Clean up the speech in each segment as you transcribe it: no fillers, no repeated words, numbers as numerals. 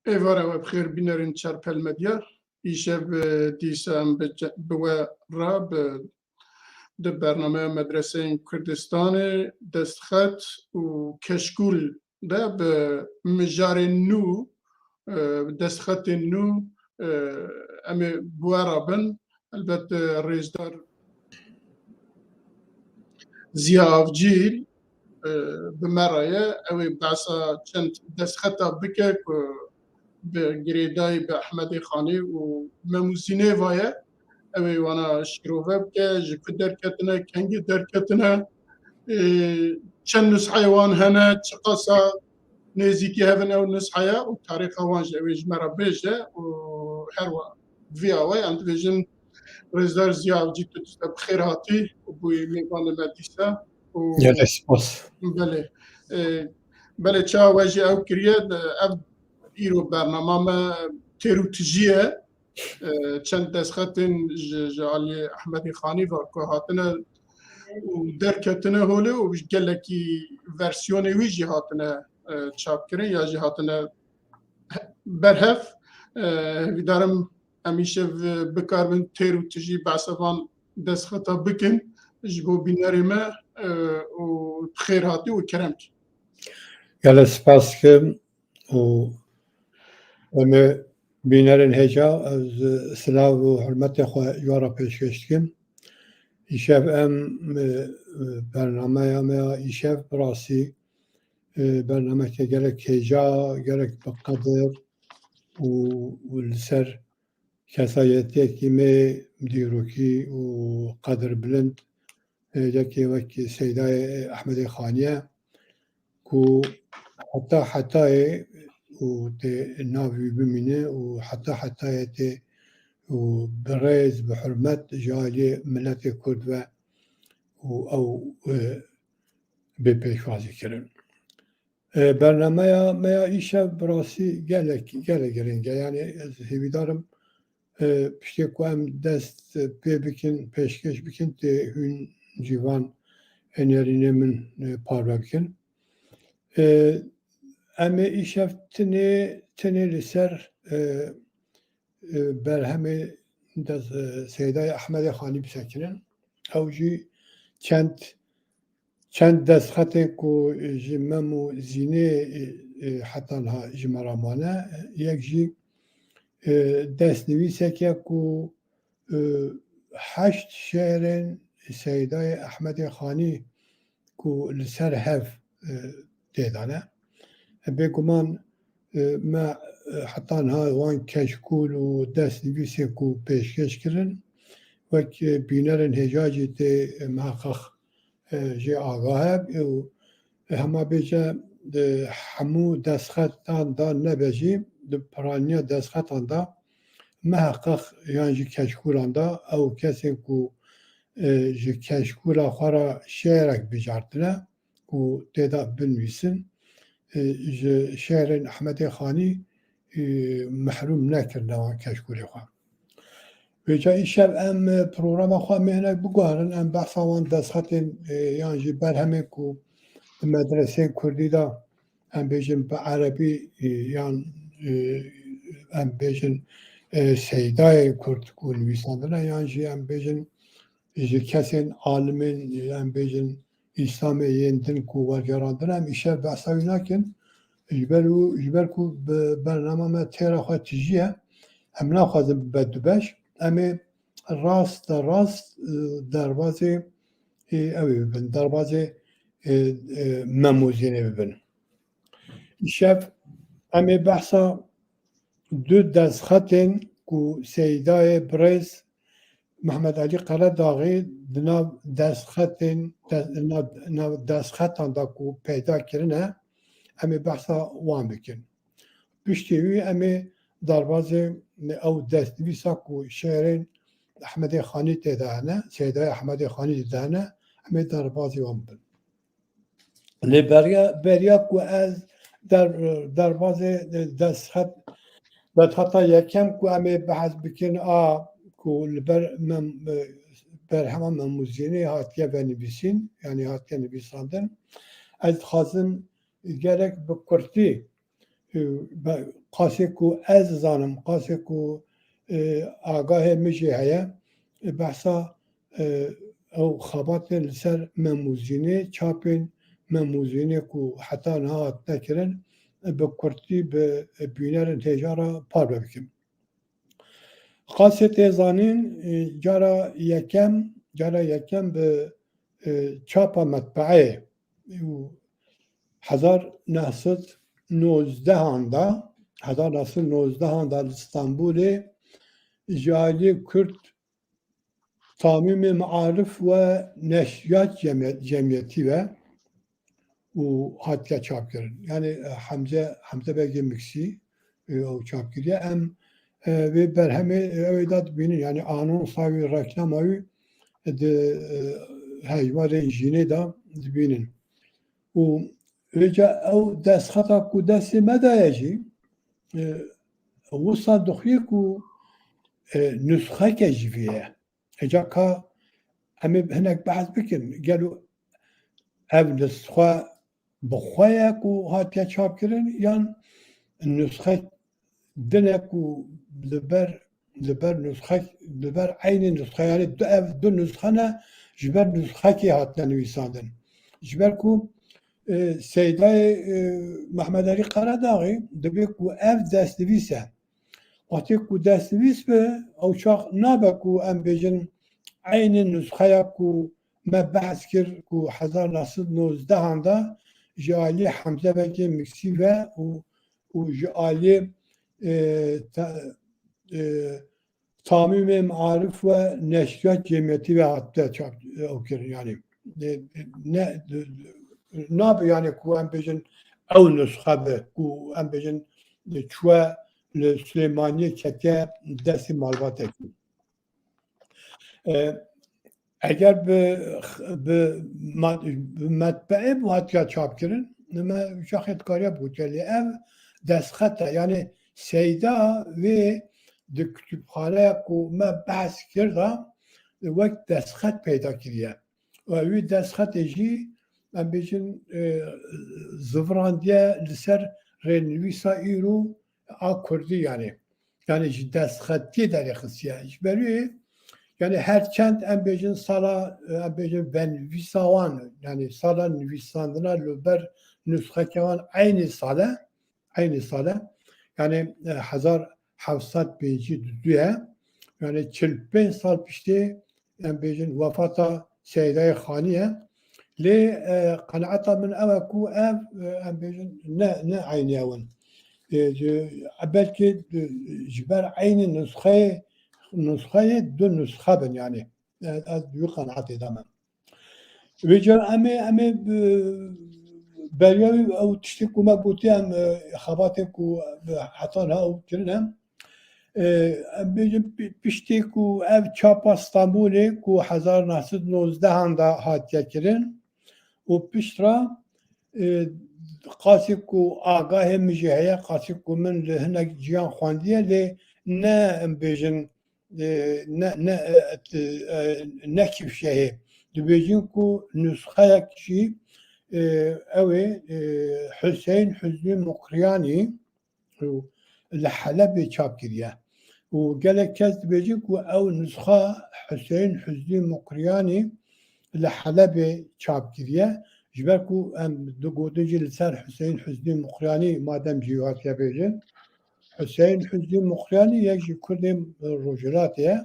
ایواره و بخیر بینرین چرپل مدیا ایشب دیسم بوا را به برنامه مدرسه کردستان دستخط و کشکول ده به مجار نو دستخط نو امی بوارا بن البته ریزدار زیافجیل بمرایه اوی باسا چند دستخطا بکه به گریدای به احمدی خانی و مموزینه وایه اوی وانا شروفه بکه جکو درکتنه کنگی درکتنه چند نسخه وان هنه چقاسا نزیکی هفن او نسخه و تاریخ وانج اوی جمرا بیجه و هر وان وی آوی اند ویژن رزدار زیاد جیتو دسته بخیر هاتی و بوی میوان مدیسه یه سپاس. بله چا واجی او کریه اف ایرو برنامه ما تیرو تجیه چند دستخطین جعلی احمدی خانی و که هاتنه و درکتنه هوله و گلکی ورسیون ویجی هاتنه چاپ کرن یا جی هاتنه برهف ویدارم همیشه بکار من تیرو تجی بحثوان دستخطا بکن جبو بیناری ما و بخیر هاتی و کرم کی یه سپاس که امی بینرین هجا از سلاو و حرمت خواه یارا پیشکش کم ایشب ام برنامه اما ایشب براسی برنامه که گرک هجا گرک بقدر و لسر کسایتی که می دیروکی و قدر بلند یکی وکی سیدای احمد خانیه کو حتی و ته ناوی بمینه و حتی ته و برز بحرمت جالي ملت کرد و او به پیشوازی کردن. برنامه ما ایشه براسی گرنگه یعنی هیوی دارم پشتی که هم دست پی بکن پیشکش بکن ته هون جیوان انرینه من پارو بکن. اما ایشه تنه لسر بر همه سیدای احمد خانی بسکنن او جی چند دستخط کو جمم و زینه حتی ها جمرامانه یک جی دست نویسه که کو 8 شعر سیدای احمد خانی کو لسر هف دیدانه بگمان ما حتی ها وان کشکول و دست نویسه کو پیشکش کردن وک بینرن هجاجی ته محقق جی آگاه و همه بیجه همو دستخطان دا نبجی ده پرانیا دستخطان دا محقق یعنی جی کشکولان دا او کسی کو جی کشکولا خورا شعرک بجاردنه کو تیدا بنویسن شعر احمد خانی محروم نکرده وان کشکولی خواه و جا این شب ام پروگرام خواه مهنک بگوهرن ام بحثا وان دستخط یعنی برهمه کو مدرسه کردی دا ام بیشن به عربی یعنی ام بیشن سیدای کرد کو نویساندنه یعنی ام بیشن کسی عالمین ام بیشن اسلام یندن کو ورگراندنه ام ایشه بحثاوی نکن جبر کو برنامه ما تیرا خواه تجیه ام نخوازم بدو بش اما راست دروازه اوی ببین دروازه مموزینه ببین شب اما بحثا دو دستخطین کو سیدای برز محمد علی قرداغی دنا دستخطان دا کو پیدا کرنه اما بحثا وان بکن پشتیوی اما دروازه او دست نویسا کو شعرین احمد خانی تدانه سیدای احمد خانی تدانه اما دروازه وان بکن بریا کو از دروازه دستخط دستخطا یکم کو اما بحث بکن کو بر همه مموزینه هاتیه بنویسین یعنی هاتیه نویساندن از خازم گرک بکرتی قاسي كو از زانم قاسي كو آگاه مجي هيا بحثا او خبات لسر مموزيني چاپين مموزيني كو حتى نهات نكرن بكرتي ببينر تجارة پار بكم قاسي تيزانين جارا يكم بچاپا مطبعه 1919'da İstanbul'e Cali Kürt Tamim-i Maarif ve Neşriyat Cemiyeti ve o hatta çapkırın. Yani Hamza Bey Miksi o çapkırıya em ve berhemi evedat binin yani anon savi reklamayı de hayvare jine da binin. O Önce o destxata ku destê me daye jî wisa dixuye ku nusxeke jî vê heca ka em ê hinek behs bikin gelo ev nusxa bi xwe ye ku hatiye çapkirin yan nusxe dine ku li ber eynî nusxe yani ev du nusxe ne ji ber nusxekê hatine nivîsandin ji ber ku Seydayê Mehmed Alî Qaradağî dibe ku ev destnivîs e. Wextê ku destnivîs be ew çax nabe ku em bêjin eynî nusxeya ku me behs kir ku 1919 da ji alî Hemze Bekê Miksî ve û ji alî Tamim-i Maarif ve Neşriyat Cemiyeti ve hatta çap ew kirin yani ne nabe yani ku em bêjin ew nusxe be ku em bêjin çûye li Süleymaniyê ketiye destê malbatekî. Eger bi metbeê bu hatiye çapkirin me şaxetkariya bûtelî ev destxet e yani Seyda vê di kütüpxaneya ku me behs kir da wek destxet peyda kiriye. Wî destxetê jî em bêjin zivrandiye li ser rênivîsa îro a Kurdî yani. Yani ji destxetiyê derê xistiye. Ji ber wê yani her çend em bêjin sala em bêjin venivîsa wan yani sala nivîsandina li ber nusxeke wan aynı sale yani 1752 yani 45 sal piştê em bêjin vefata Seydayê Xanî ye lê qenaeta min ew e ku ev em bêjin ne aynî ew in belkî ji ber eynî nusxeyê du nusxe bin yani ez wî qenaetê de me. Vê car em ê beriya wî ew tiştê ku me gotiye em xebatê ku heta niha ew kirin em bêjin piştî ku ev çapa Stenbolê ku 1919 da hatiye kirin û piştra qasî ku agahê min jî heye qasî ku min li hinek ciyan xwendiye lê ne em bêjin ne kîfşehê dibêjin ku nusxeyek jî ew ê Hüseyin Hüznî Muqriyanî li Helebê çap kiriye û gelek kes dibêjin ku ew nusxa Hüseyin Hüznî Muqriyanî li Helebê çap kiriye ji ber ku em digotin jî li ser Hüseyin Hüznî Muqriyanî madem jî hatiye bêjin Hüseyin Hüznî Muqriyanî yek ji Kurdên Rojhilatê ye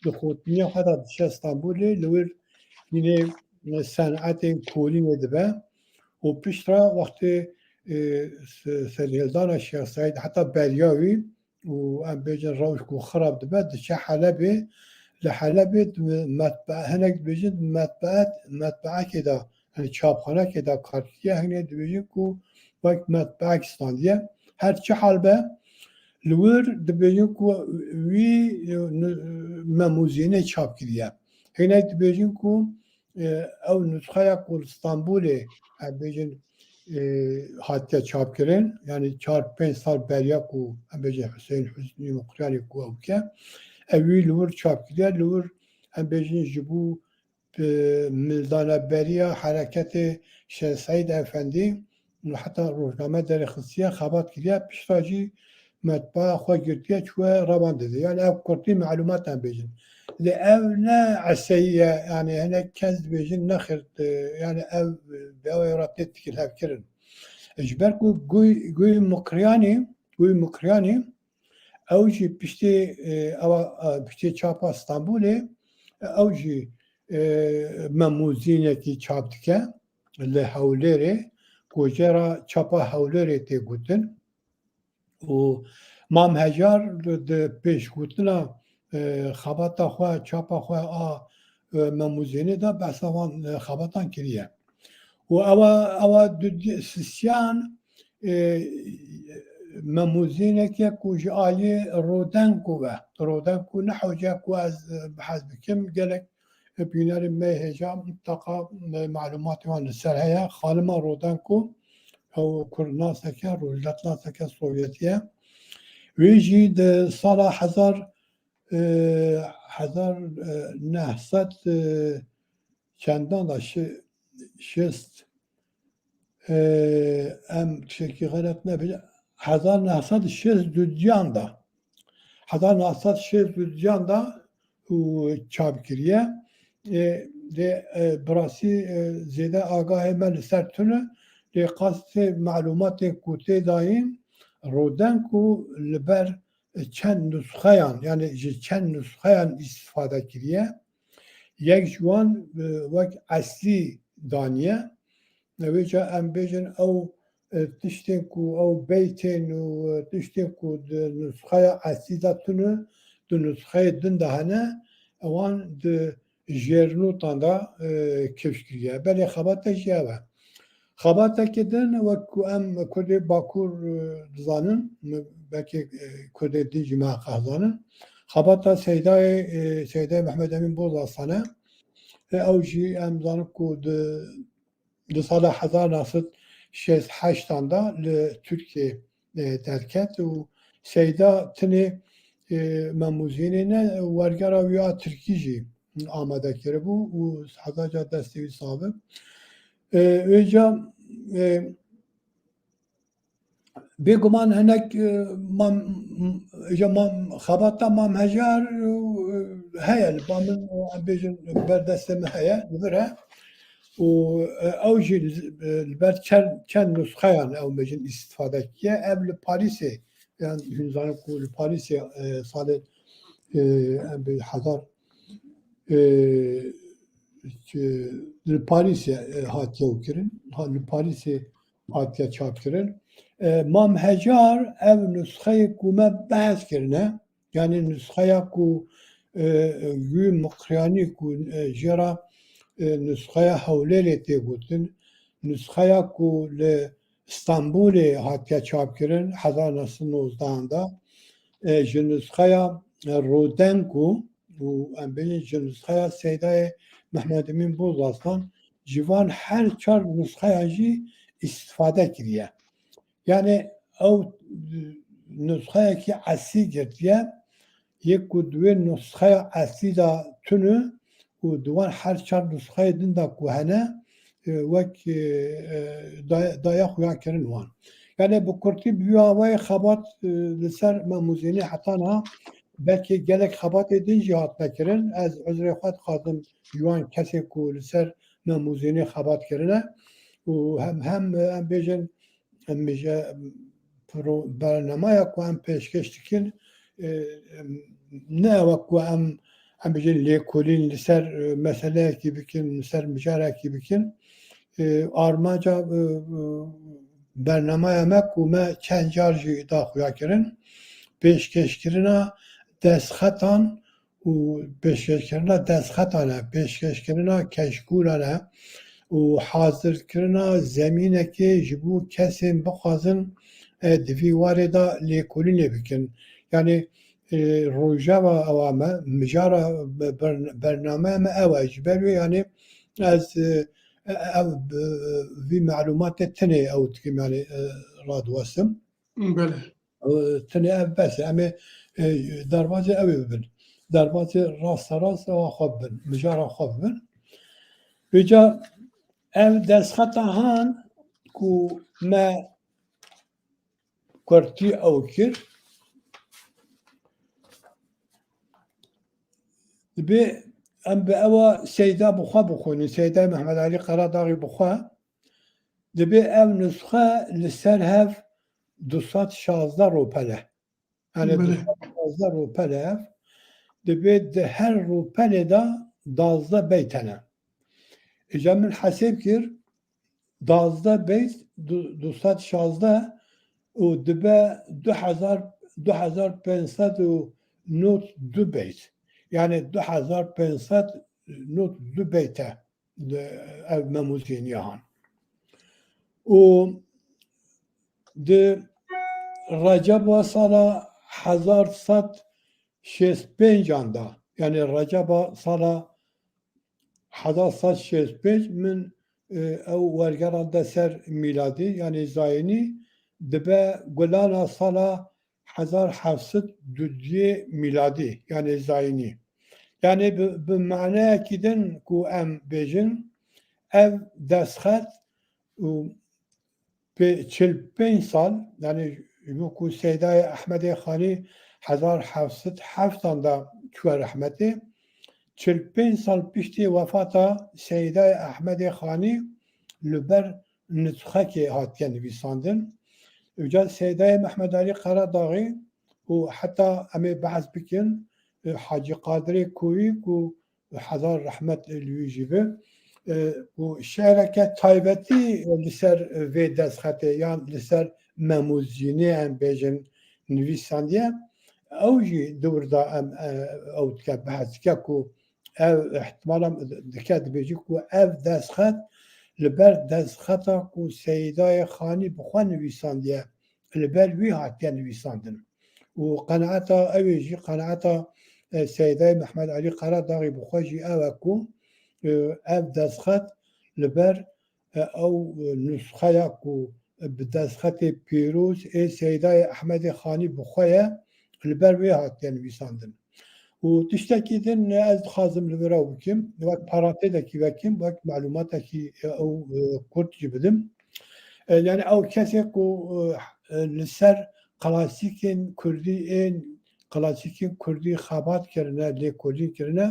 di xwetiniya xwe de diçe Stenbolê li wir yine senetên kolînê dibe û piştra wextê serhildana Şeyh Saîd heta beriya wî û em bêjin rewş ku xirab dibe diçe Helebê li Helebê hinek dibêjin metbeekê de yani çapxanekê de kartiye hinê dibêjin ku wek metbeek standiye her çi hal be li wir dibêjin ku wî memûzînê çap kiriye. Hinek dibêjin ku ew nusxeya ku li Stenbolê em bêjin hatiye çapkirin yani 4-5 sal beriya ku em bêjin Hüseyin Hüznî Muqriyanî ku ew ke ew wî li wir çapkiriye li wir em bêjin ji bo mildaneberiya hereketê Şeyh Saîd Efendî حتی روزنامه در خصیه خبات کریه پیشتاجی مطبع خواه گرتیه چوه روان داده یعنی او کرتی معلومات هم بیجن لی او نه عسیه یعنی هنه کز بیجن نخرد یعنی او به او رابطه تکل هف کرن اجبر کو گوی مکریانی او جی پشتی چاپا استانبوله او جی مموزینه کی چاپ دکه لی حولره گوجرا چاپا حولره تی گوتن و مام هجار ده پیش گوتنا خباتا خواه چاپا خواه مموزینه دا بس اوان خباتان کریه و او سیسیان مموزینه که کوج آلی رودن کو نحو جا کو از بحث بکم گلک بینار می هجا منطقه معلومات وان سر هیا خالما رودن کو او کرناسه که روزلتناسه که سوویتیه ویجی ده سال 1900 چندان دا شست ام شکی غلط نبیده 1960 da و چاپ کریه ده براسی زیده آگاه من سر تونه ده قصد معلومات کوته داین رودن کو لبر چند نسخهان یعنی چند نسخهان استفاده کریه یک جوان وقت اصلی دانیه نویجا ام بیجن او تشتین کو او بیتین و تشتین کو نسخه اصلی داتونه دو نسخه دن دهنه اوان ده جرنوتان دا کفش کریه بله خباتا جیوه خباتا که دن وکو ام کرده باکور دزانن بلکه کرده دی جماع قهزانن خباتا سیده محمد امین بوزاستانه او جی ام زانم کو ده سال 1968 da Türkiye terket و سیدا تنی مموزینه ورگرا ویا ترکیجی آماده کرده بو و حضا دستوی صاحب اوجا بگمان هنک خباتا مام هجار هیل بامن بیجن بردستم هیل بره و اوجی البر چند نسخه یان او مجن استفاده کیه ابل پاریسه yani hünzanı kul Paris'e salı bir hazar Paris'e hatiye ukirin Paris'e hatiye çap kirin mam hecar ev nüshayı kume bahs kirine yani nüshaya ku gü mukriyani ku jera nüshaya havlele te gutin nüshaya ku le İstanbul'e hatiye çap kirin 1919'da nüshaya Rodenku bu embeni nüshaya Seyda'yı Mehmet Emin Bozaslan civan her çar nüshayacı istifade kiriye. Yani o nüshaya ki asli girdiye yek ku dve nüshaya asli da tünü و دوان هر چار نسخه دن دا کوهنه وک دایا خویا کرن وان یعنی بکرتی بیاوی خبات لسر مموزینی حتی نه بلکه گلک خبات دن جهات نکرن از عذر خود خادم یوان کسی که لسر مموزینی خبات کرنه و هم بیجن میشه برنامه که هم پیشکش دکن نه وکو هم بيجي ليكولين لسر مسألة كي بكين لسر مجارة كي بكين آرماجا برنامه يمك وما چند جارجي داخويا كرن پیشکش کرنا دستخطان و پیشکش کرنا دستخطانه پیشکش کرنا کشکولانه و حاضر کرنا زمینه که جبو کسیم بخوازن دوی واردا ليكولين بكين يعني روجا و اوامه مجارا برنامه ما اواج بلوي يعني از في معلومات تني او تكم يعني راد وسم بله تني بس اما دروازه اوي بن دروازه راس خوب بن مجارا خوب بن بجا ام دست خطا هان کو ما کورتی او کر دبی ام به اوا سیدا بخوا بخونی سیدا محمد علی قراداغی بخوا دبی ام نسخه لسر هف 216 روپله yani بله 216 روپله دبی ده هر روپله دا 12 بیتنه اجا من حساب کر 12 بیت 216 و دبی 2502 بیت yani 2502 beyte ev memuzini han. O de Recep sala 1165 anda yani Recep sala 1165 min ev vergeranda ser miladi yani zayini dibe gulana sala 1702 miladi yani zayini. Yani bu manaya giden ku em bejin ev destxet به 45 سال یعنی کو سیدای احمد خانی 1707 دا چوه رحمتی 45 سال پیشتی وفاتا سیدای احمد خانی لبر نسخه که هاتیه نویساندن وجا سیدای محمد علی قراداغی و حتی امی بحث بکن حاجی قادری کوی کو حضار رحمت الویجیبه و شعرکه تایبتی لسر وی دستخطه یا لسر مموزینی ام بیجن نویساندیه او جی دور دا ام او که بحث که کو او احتمالا دکت بیجی کو او دستخط لبر دستخطه کو سیدای خانی بخواه نویساندیه لبر وی حتیه نویساندن و قناعتا اوی جی قناعتا سیدای محمد علی قراداغی بخواه جی او کو ev destxet li ber ew nusxeya ku bi destxetê pîroz ê Seydayê Ehmedê Xanî bixwe ye li ber wê hatiye nivîsandin. û tiştekî din ez dixwazim li vir ew bikim wek parantêdekî vekim wek malûmatekî ew kurt jî bidim. Yani ew kesê ku li ser klasîkên Kurdî ên klasîkên Kurdî xebat kirine lêkolîn kirine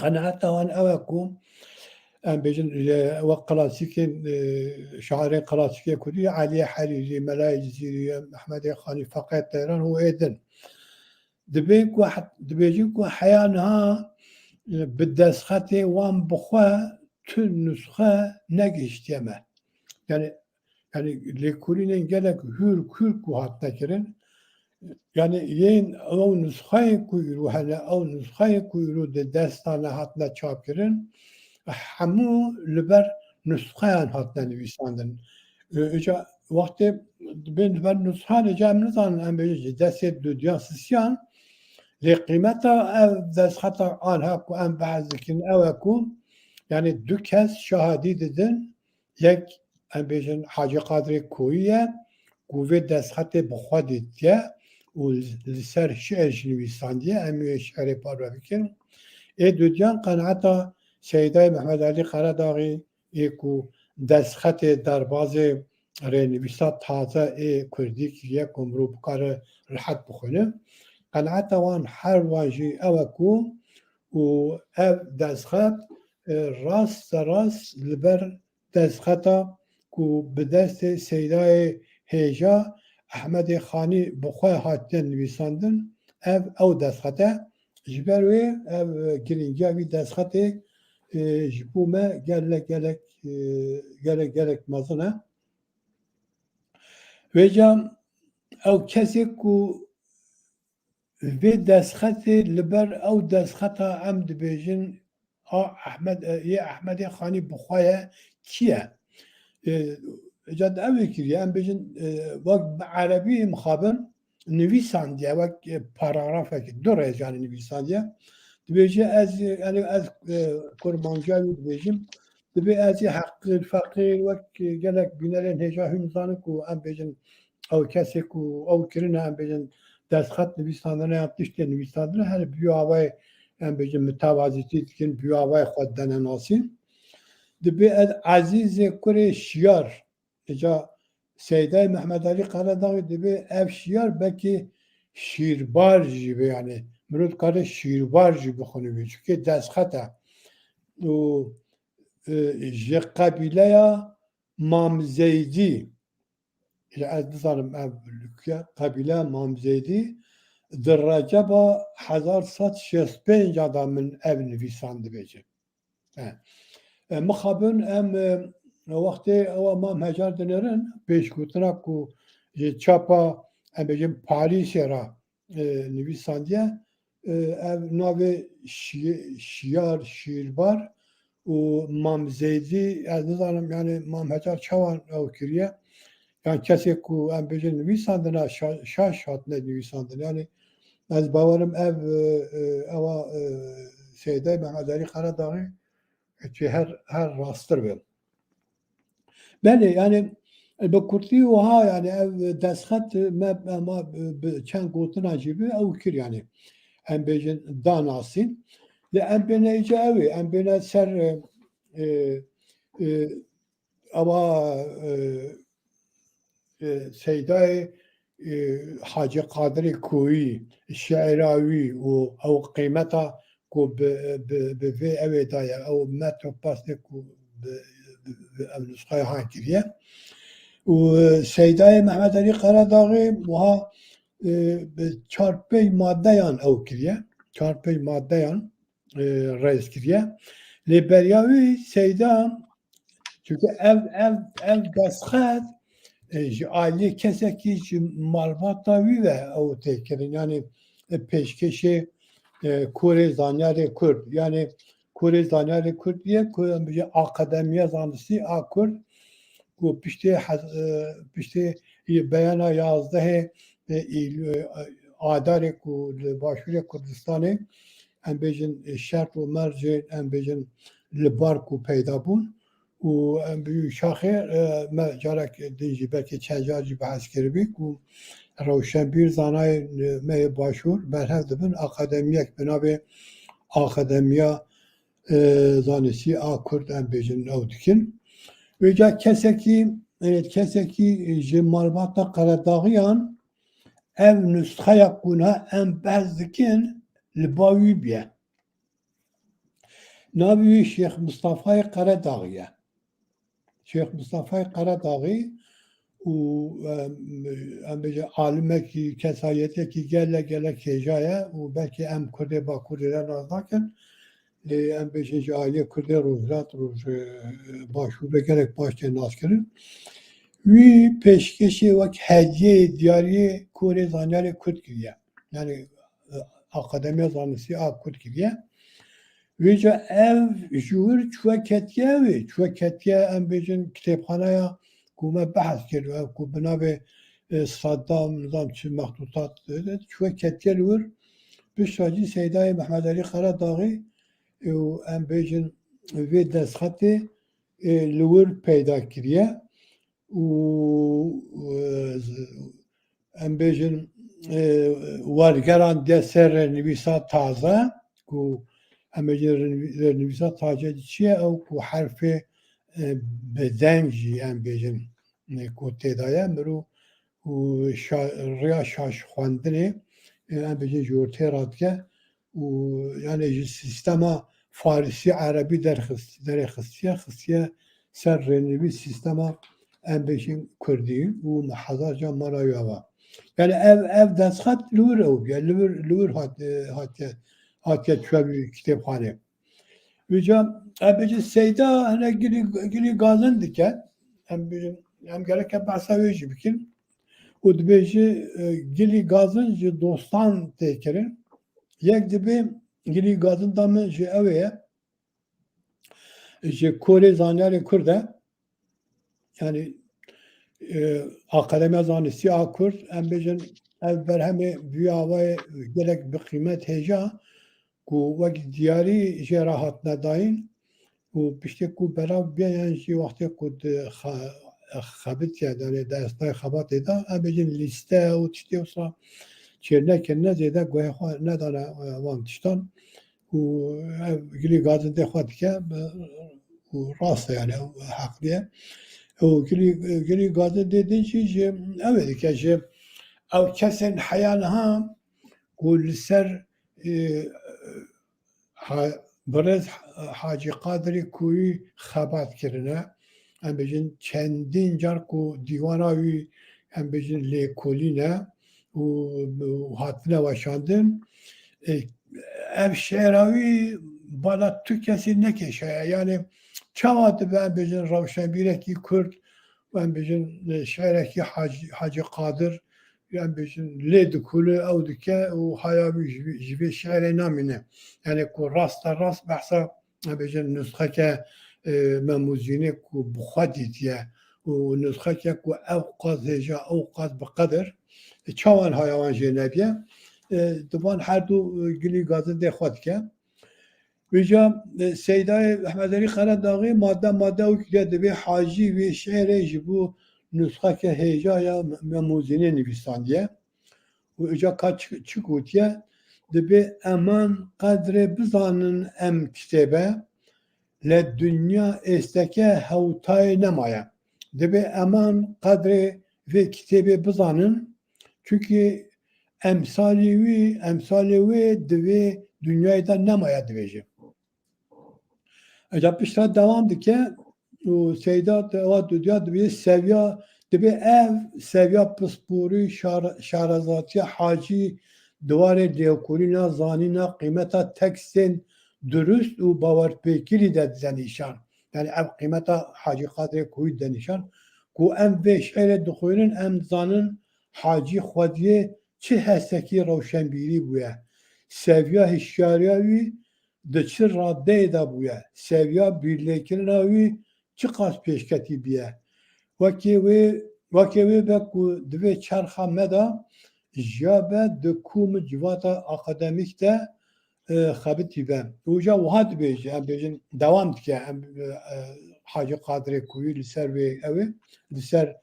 قناعت وان اوكم ام بيجن وقلاسيكين شاعرين قلاسيكيه كردية علي حريري ملاي جزيري محمد خاني فقط طيران هو ايدن دبيك واحد دبيجيك حيانها بالدسخة وان بخوا تل نسخة نجشت يما yani lekolinin gelek hür kuhat tekirin yani yen o nusxayı kuyru hele o nusxayı kuyru de destane hatna çap kirin hamu liber nusxayan hatna nivîsandin eca vakti ben nusxan ecam nizan em bêje destê dudiyan sisyan lê qîmeta ev destxeta anha ku em behz dikin ew e ku yani du kes şahadî didin yek em bêjin Hacı Kadrî Koyî ye ku vê destxetê bixwe dîtiye و لسر شعر نویساندیه امیه شعر پاروکن ای دودیان قناعتا سیدای محمد علی قراداغی ای کو دستخط درباز رنویسا تازه ای کردی که یک عمرو بکاره راحت بخونه قناعتا وان هر واجی او کو و او دستخط راست لبر دستخطا کو به دست سیدای هیجا احمد خانی بخواه هاتین نویساندن او دستخطه جبروی او گرینجاوی دستخطه جبومه گلک مزنه و جام او کسی کو وی دستخطه لبر او دستخطه ام دبیجن احمد خانی بخواه کیه جد اوی کریه ام بیجن وقت عربی مخابن نویساندیه وقت پاراگراف که دو رجانی نویساندیه دبیجه از یعنی از کرمانجاوی دبیجم دبی از حق الفقیر وقت گلک بینرین هجا همزانه کو ام بیجن او کسی کو او کرینه ام بیجن دستخط نویساندنه ام تشتی نویساندنه هر بیاوی ام بیجن متوازیتی کن بیاوی خود دنه ناسین دبی از عزیز کره شیار Eca Seyda Mehmet Ali Karadağ gibi ev şiar belki şiirbar gibi yani Mürut karı şiirbar gibi konu çünkü deskata o ji kabileya Mamzeydi ez dizanım ev lükya kabile Mamzeydi Receba 1165 adamın ev nivîsandı bêje. Mixabin em wextê ew mam hecar dinerin pêşgotina ku ji çapa em bêjin Parîsê ra nivîsandiye ev navê şiyar şîrbar û Mam Zeydî ez nizanim yani mam hecar çawan ew kiriye yani kesê ku em bêjin nivîsandina şaş hatine nivîsandin yani ez bawerim ev ewa Seyda Mehmet Ali Karadağî ki her rastır be. Beni yani be Kurtî wiha yani ev destxet me çend gotina jî bi ew kir yani em bêjin danasîn li em bêne îca ew ê em bêne ser ewa Seydayê Hacı Kadirî Kûyî Şeîrawî û ew qîmeta ku bi vê evê daye ew metropastê ku ev nusxaya han kiriye û Seydayê Mehmet Ali Karadağî wiha bi çar pênc maddeyan ew kiriye çar pênc maddeyan rêz kiriye lê beriya wî Seyda çünkü ev destxet ji ailê kesekî ji malbata wî ve ew tê kirin yani pêşkêşê Kurê Zanyarê Kurd yani Kurê Zanyarê Kurd diye ku em bêje Akademiya Zanistî a Kurd ku piştî beyana 11 Adarê ku li Başûrê Kurdistanê em bêjin şert û mercên em bêjin li bar ku peyda bûn û em bi şaxê me carek din jî belkî çend car jî behs kiribî ku Rewşenbîr zanayên me yê Başûr berhev dibin akademiyek bi navê Akademiya Zanistî a Kurd em bêjin ew dikin. Wêca kesekî ji malbata Qaradağiyan ev nusxeya kuna em behs dikin li ba wî biye. Navê wî Şeyx Mustafayê Qaradağî ye. Şeyx Mustafayê Qaradağî û em bêje alimekî kesayetekî gelek hêja ye û belkî em Kurdê Bakurê re naz nakin lê em bêjin ji ailê Kurdê Rojhilat û Başûrê gelek baş tê nas kirin. Wî pêşkêşê wek hediyeyê diyariyê Kurê Zanyarê Kurd kiriye. Yani Akademiya Zanistî a Kurd kiriye. Wêca ev ji wir çûveketiye wê çûveketiye em bêjin kitêbxaneya ku me behs kir ku bi navê Saddam nizam çi mextutat çûveketiye li wir pişta cî Seydayê Mehmet Ali Karadağî û em bêjin vê destxetê li wir peyda kiriye û em bêjin wergeran de ser nivîsa taze ku em bêjin nivîsa taze çi ye ew ku herfê bi deng jî em bêjin ku têda ye mirov û rêya şaş xwendinê em bêjin ji ortê radike û yani ji sîstema Farsî Erebî derê xistiye ser rênivîs sîstema em bêjin Kurdî û hezar can mala wî ava. Yani ev destxet li wir ew biye li wir hatiye çûvê kitêbxanê. Wêca em bêjin Seyda hene gilî gazin dike em bêjin em gerek behsa wê jî bikin û dibêje gilî gazin ji dostan tê kirin. Yek dibe gilî gazin da min ji ew ye ji Kurê Zanyarê Kurd e yani Akademiya Zanistî a Kurd em bêjin ev berhemê vî avayê gelek bi qîmet hêja ku wek diyarî jê re hatine dayîn û piştî ku belav biyan jî wextê ku di xebitiye yani destayê xebatê da em bêjin lîste û tiştê wisa çêrnekên ne zêde guhê xwe nedane wan tiştan û ev gilî gazin tê xwe dike û rast e yani heqlî ye. O gili gazı dediğin şey evet ki او kesin hayalha kul ser برز حاجی قادری کوی خبات کرنه هم بجن چندین جار کو دیواناوی هم بجن لیکولینه و هاتنه وشاندن ev şehravi bana tu kesi ne keşaya yani çavadı ben bejin Ravşenbireki Kürt ben bejin şehreki Hacı Kadir yani bejin ledikulu evdike o hayabi jibe şehre namine yani ku rast bahsa bejin nüshake memuzine ku bukhadit ya o nüshake ku evqaz heja evqaz beqadr çavan hayavan jenebiye دوان هر دو گلی گازه ده خود که ویجا سیدای احمد علی قرداغی ماده او که دبی حاجی و شعر جبو نسخه که هیجا یا مموزینه نویساندیه و ایجا که چی گوتیه دبی امان قدر بزانن ام کتابه لدنیا استکه هوتای نمایه دبی امان قدر و کتابه بزانن çünkü emsalivi divi dünyayı da nemaya diveci. Acaba işte devam dike o seyda devam dünya divi seviye divi ev seviye pıspuri şarazatiye hacı duvarı leokulina zanina kıymeta teksin dürüst u bavarpekili de denişan. Yani ev kıymeta hacı kadri kuyu denişan. Ku em ve şehre dukhulun em zanın hacı khodiye çi hesteki roşenbiri buya. Seviya hişyariyavi de çi radde da buya. Seviya birleykirinavi çi kas peşketi biya. Vakevi beku dve çarxa meda jabe de kum civata akademik de xabiti be. Uca vahat beyci. Em bejin devam dike. Hacı Kadri kuyu liser ve evi liser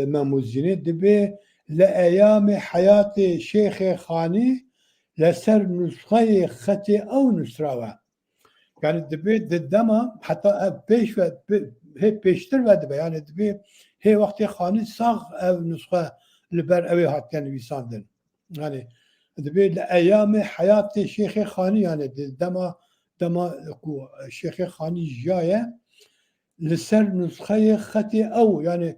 memuzini dibe لأيام حياة شيخ خاني لسر نسخة ختي أو نسراوة يعني دبي ددما حتى بيش هي بيشتر ودبي يعني دبي هي وقت خاني صاغ أو نسخة لبر أوي هات يعني بيساندن يعني دبي لأيام حياة شيخ خاني يعني دما شيخ خاني جاية لسر نسخة ختي أو يعني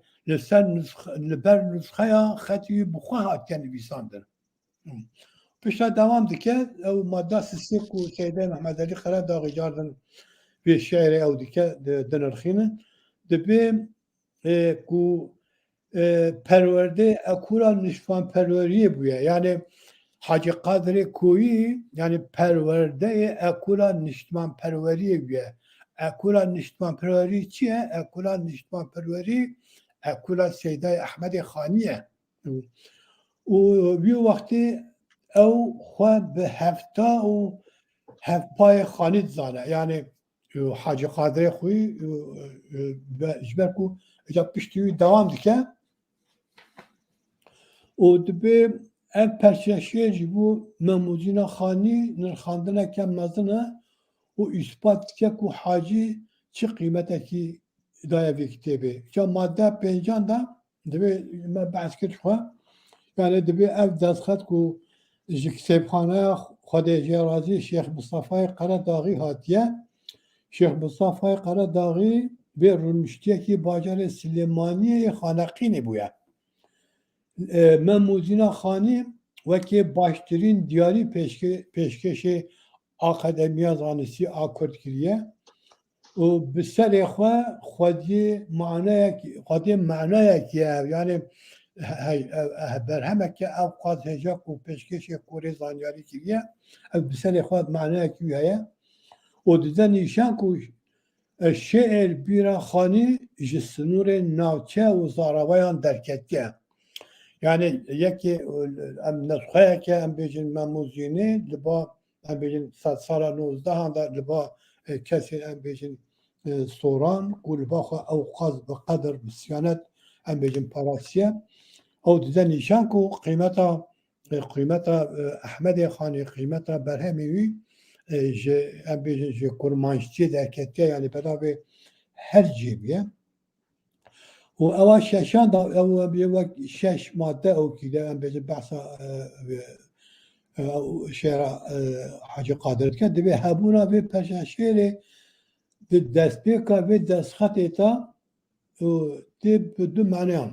لبر نسخه خطی بخواه کنی بیساندن پیشا دوام دیگه او ماده سیسی کو سیده محمد علی قرداغی جاردن به شعر او دیگه دنرخینه دبی کو پرورده اکورا نشفان پروریه بویه یعنی Hacı Kadri Kuyi yani perverde ekula niştman perveriye bویه ekula niştman perveri çiye ekula niştman perveri ekula Seydای احمد خانیه و bir vakti ev xwe bi hefta û hevpayê xanî dizane yani Hacı Kadri xwe ji ber ku piştî wî dewam dike û dibe ev perçeşiyê ji bo memûzîna xanî nirxandineke mezin e û îspat dike ku hacî çi qîmetekî daye vê kitêbê. Ca madde pêncan da dibe me behs kir xwe yani dibe ev destxet ku ji kitêbxaneya Xwedê Şêrazî Şeyx Mustafayê Qeredaغî hatiye. Şeyx Mustafayê Qeredaغî bê rûniştiyekî bajarê Silêmaniyê Xaneqînê bûye. Memûzîna xanî wekî baştirîn diyarî pêşkêşê Akademiya Zanistî a Kurd kiriye. û bi serê xwe Xwedî manayekî yani berhemeke ev qaz hêja ku pêşkêşê Kurê zanyarî kiriye ev bi serê xwe manayekî wî heye û dide nîşan ku şêr bîra xanî ji sinûrê navçe û zarawayan derketiye. Yani yekê em nesxeyeke em bêjin memûzînê li ba em bêjin sala 19 da li ba kesê em bêjin soran û li ba xwe ew qaz bi qedr bi siyanet em bêjin parasiye ew dide nîşan ku qîmeta Ehmedê Xanî qîmeta berhemê wî ji em bêjin ji kurmanjtiyê derketiye yani peda vê her cêbiye و ئەوە شەشان ئەوە بێوە شەش مادە ئەو کیدا ئەم بێژن بەسا شێرە حاجی قادرەکە دەبێ هەبوونا بێ پەشە شێرێ دەستپێکە بێ دەستخەتێتە تێ دو معنەیان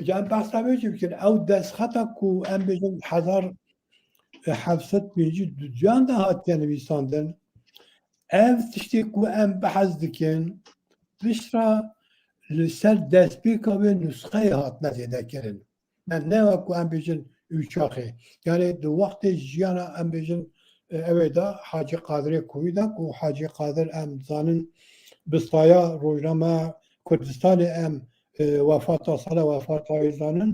جا ئەم بەسا بێژی بکەن ئەو دەستخەتە کو ئەم بێژن 1700 پێنجی دوجیاندا هاتیە نویساندن ئەv tiştê ku em behez dikin pişta li ser destpêka wê nûsxeyê hatine zêdekirin. Ne ku em bêjin ûçaxê. Yani di wextê jiyana em bêjin evê da Hacı Qadirê Kûyî da ku Hacı Qadir em zanin bi staya Rojname Kurdistanê em wefata sala wefatayê zanin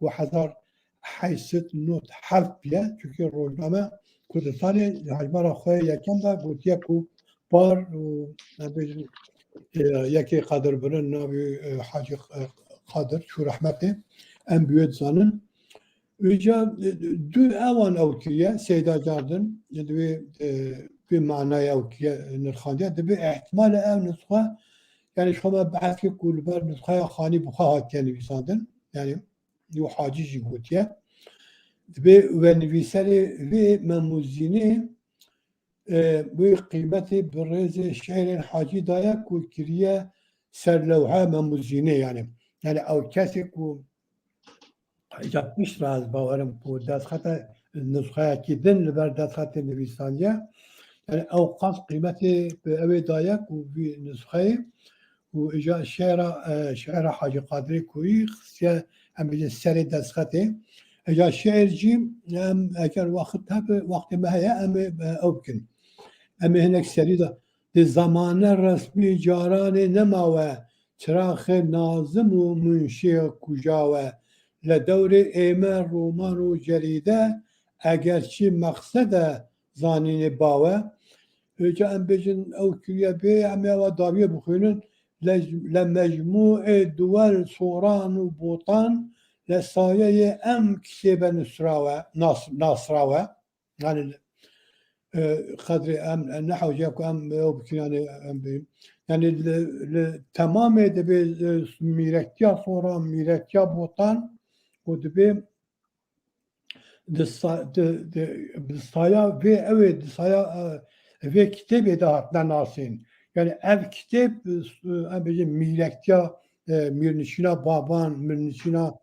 û 1897 ye çünkü Rojname Kurdistanê hejmara xwe yekem da gotiye ku par û em bêjin yekê Qadir birin navê Hacı Qadir çû rehmetê em bi wê dizanin. Îca du ewan ew kiriye Seyda Cardin divê bi manaya ew kiriye nirxandiye dibe ihtimale ev nusxa yani şoma behefê ku li ber nusxeya xanî bixwe hatiye nivîsandin yani û Hacî jî gotiye dibe ve nivîserê vê memûzînê wê qîmetê bi rêzê şehrên Hacî daye ku kiriye serlewha memûzînê yani ew kesê ku îca piştre ez bawerim ku destxeta nusxeyekî din li ber destxetê nivîsandiye yani ew qas qîmetê bi evê daye ku vî nusxeyê û îca şehra Hacı Qadirê Kûyî xistiye em bêjin serê destxetê îca şehr jî em eger wexit hebe wextê me heye em ê ew bikin em ê hinek serî da di zamane resmî caranê nemawe çiraxê nazim û munşê kuja we li dewrê ême roman û cerîde eger çi meqsede zanînê bawe îca em bêjin ew kiriye bê em ê ewa dawiye bixwînin li mecmûê duwel soran û botan li sayeyê em kitêbe nasrawe yani qedrê em nehewce ku em ew bikin yani li temamê dibe mîrektiya soran mîrektiya botan û dibe di saya vê evê di saya vê kitêbê de hatine nasîn yani ev kitêb em bêjin mîrektiya mîrnişîna baban mîrnişîna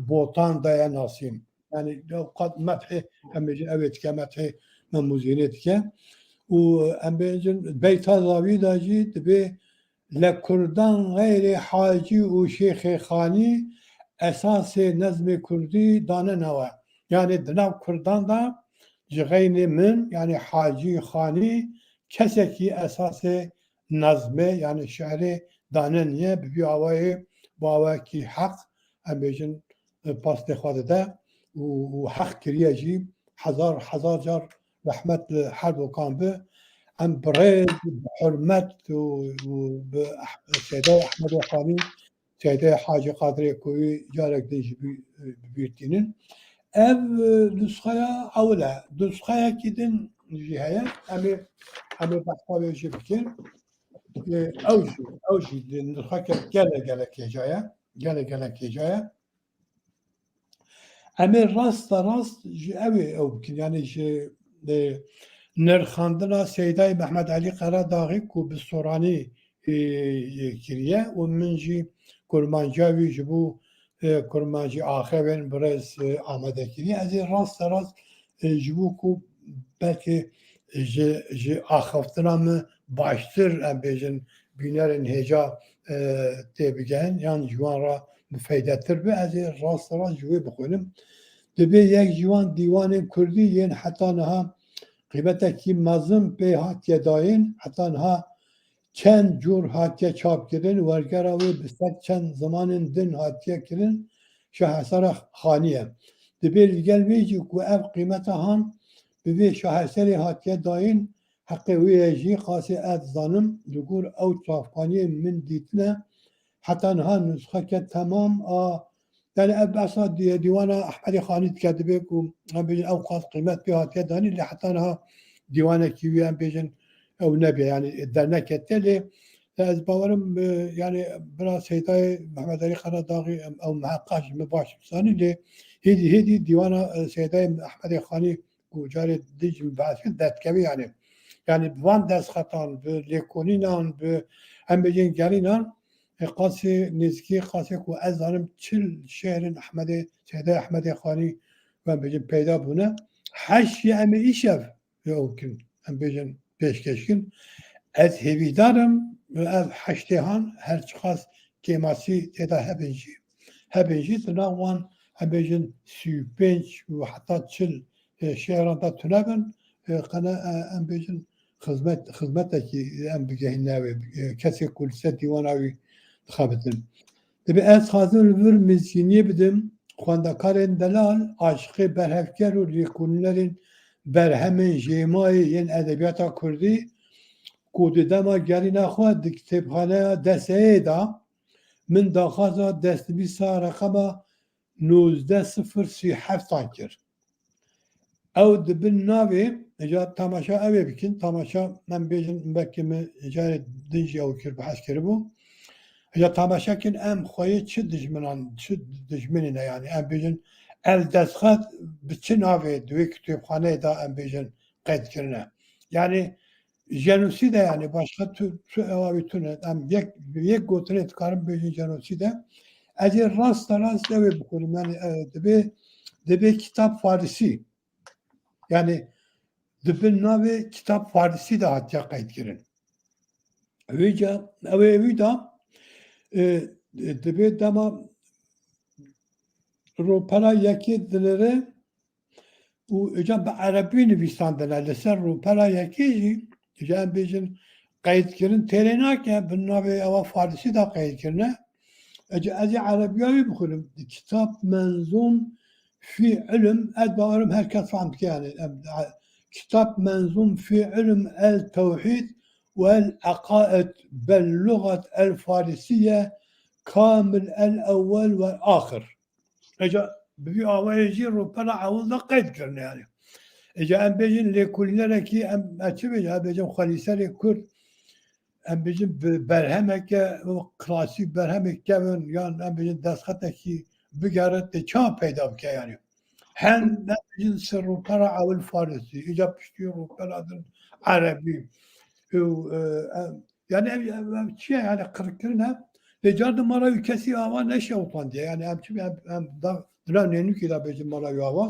botan daye nasîn yani qet methê em bêjin evê dike methê memûzînê dike û em bêjin beyta zavî da jî dibe li Kurdan xeyrê Hacî û Şêxê Xanî esasê nezmê Kurdî danenewe yani di nav Kurdan da ji xeynê min yani Hacî Xanî kesekî esasê nezmê yani şehrê daneniye bi vî awayê bawekî heq em bêjin pastê xwe dide û heq kiriye jî hezar car rehmet li her dokan bi em bi rêz bi hurmet û bi Sêdaya Ehmedê Xanî Sêdaya Hacı Qadirê Kûyî carek din jî bibîrtînin ev nusxeya ewil e nusxeyekî din jî heye em ê behsa wê jî bikin ew jî nusxeke gelek hêcaye em ê rast ji evê ew bikin yani ji nirxandina Seydayê Mehmed Elî Qeredaxî ku bi soranî kiriye û min jî kurmanciya wî ji bo kurmancî axevên bi rêz amade kiriye ez ê rast ji bo ku belkî ji axeftina min baştir em bêjin bînerên hêja tê bigehin yan ji wan re bifeydetir be ez ê rast ji wê bixwînim dibe yek ji wan dîwanên Kurdî yên heta niha qîmetekî mezin pê hatiye dayîn heta niha çend cûr hatiye çapkirin wergera wê bi sed çend zimanên din hatiye kirin şahesera xanî ye dibe li gel wê jî ku ev qîmeta han bi vê şaheserê hatiye dayîn heqê wê ye jî qasê ez dizanim li gor ew çavkaniyê min dîtine heta niha nusxeke temam a yani ev behsa dîwana Ehmedê Xanî dike dibe ku em bêjin ew qas qîmet pê hatiye danî lê heta niha dîwanekî wî em bêjin ew nebe yani dernekete lê از باورم يعني برا سيداي محمد علي قراداغي او معقاش مباش ثاني اللي هيدي ديوانا سيداي احمد خاني وجاري ديج بعد ذات كبير يعني بوان داس خطان بليكونينان هم بجين جارينان قاسي نزكي قاسي كو ازارم تشل شهر احمد سيداي احمد خاني و بجين پیدا بونه حش ام ایشف يمكن هم بجين پیشکشکن از هیویدارم و از حشتهان هر چقدر کماسی تدا هبنجی تناوان هم بجن 35 و حتی 40 شهران تا تنابن قنا هم بجن خدمت کی هم بگهین نوی کسی کل سه دیواناوی خابتن دبی از خازن ور مزینی بدم خواندکارن دلال عاشق برهفکر و ریکونلرین برهمن جیمای ین ادبیات کردی کوددما گری نخواد کتابخانه دسته دا من داخازا دست بیسا رقم 1937 کرد او دبن ناوی اجا تماشا اوی بکن تماشا من بیجن بکم اجا دنجی او کرد بحث کربو اجا تماشا کن ام خواهی چه دجمنینه يعني ام بیجن الدستخط بچه ناوی دوی کتابخانه دا ام بیجن قید کرنه يعني جنوسیده yani başka tüne یک گوتنه تکارم بیشین جنوسیده از راست evet بکنیم yani دبی kitap farisi yani دبی ناوی kitap farisi de hatta kayıt girin evi da دبی dama روپلا یکی دلره و اجا به عربی نویساندنه لسر روپلا یکی جان بیشن قید کردن ترنا که بنابه اوا فارسی دا قید کردن از عربیایی بخونم کتاب منظوم فی علم ادبارم herkes فهمت که yani کتاب منظوم فی علم التوحید والعقائد باللغة الفارسية كامل الأول والآخر اجا ببي آوائجي روپلا عوض دا قید کردن yani اجا ام بیجن لیکولینه کی ام اچه بیجن ام بیجن خالیسر کرد ام بیجن برهمه که کلاسیک برهمه که ام بیجن دستخطه کی بگرد ده چا پیدا بکه yani هن ام بیجن سر روپرا اول فارسی اجا پشتی روپرا دن عربی yani چیه yani قرکرنه لجارد مراوی کسی آوا نشه اوتان دیه yani ام چی ام دا نینو که دا بیجن مراوی آوا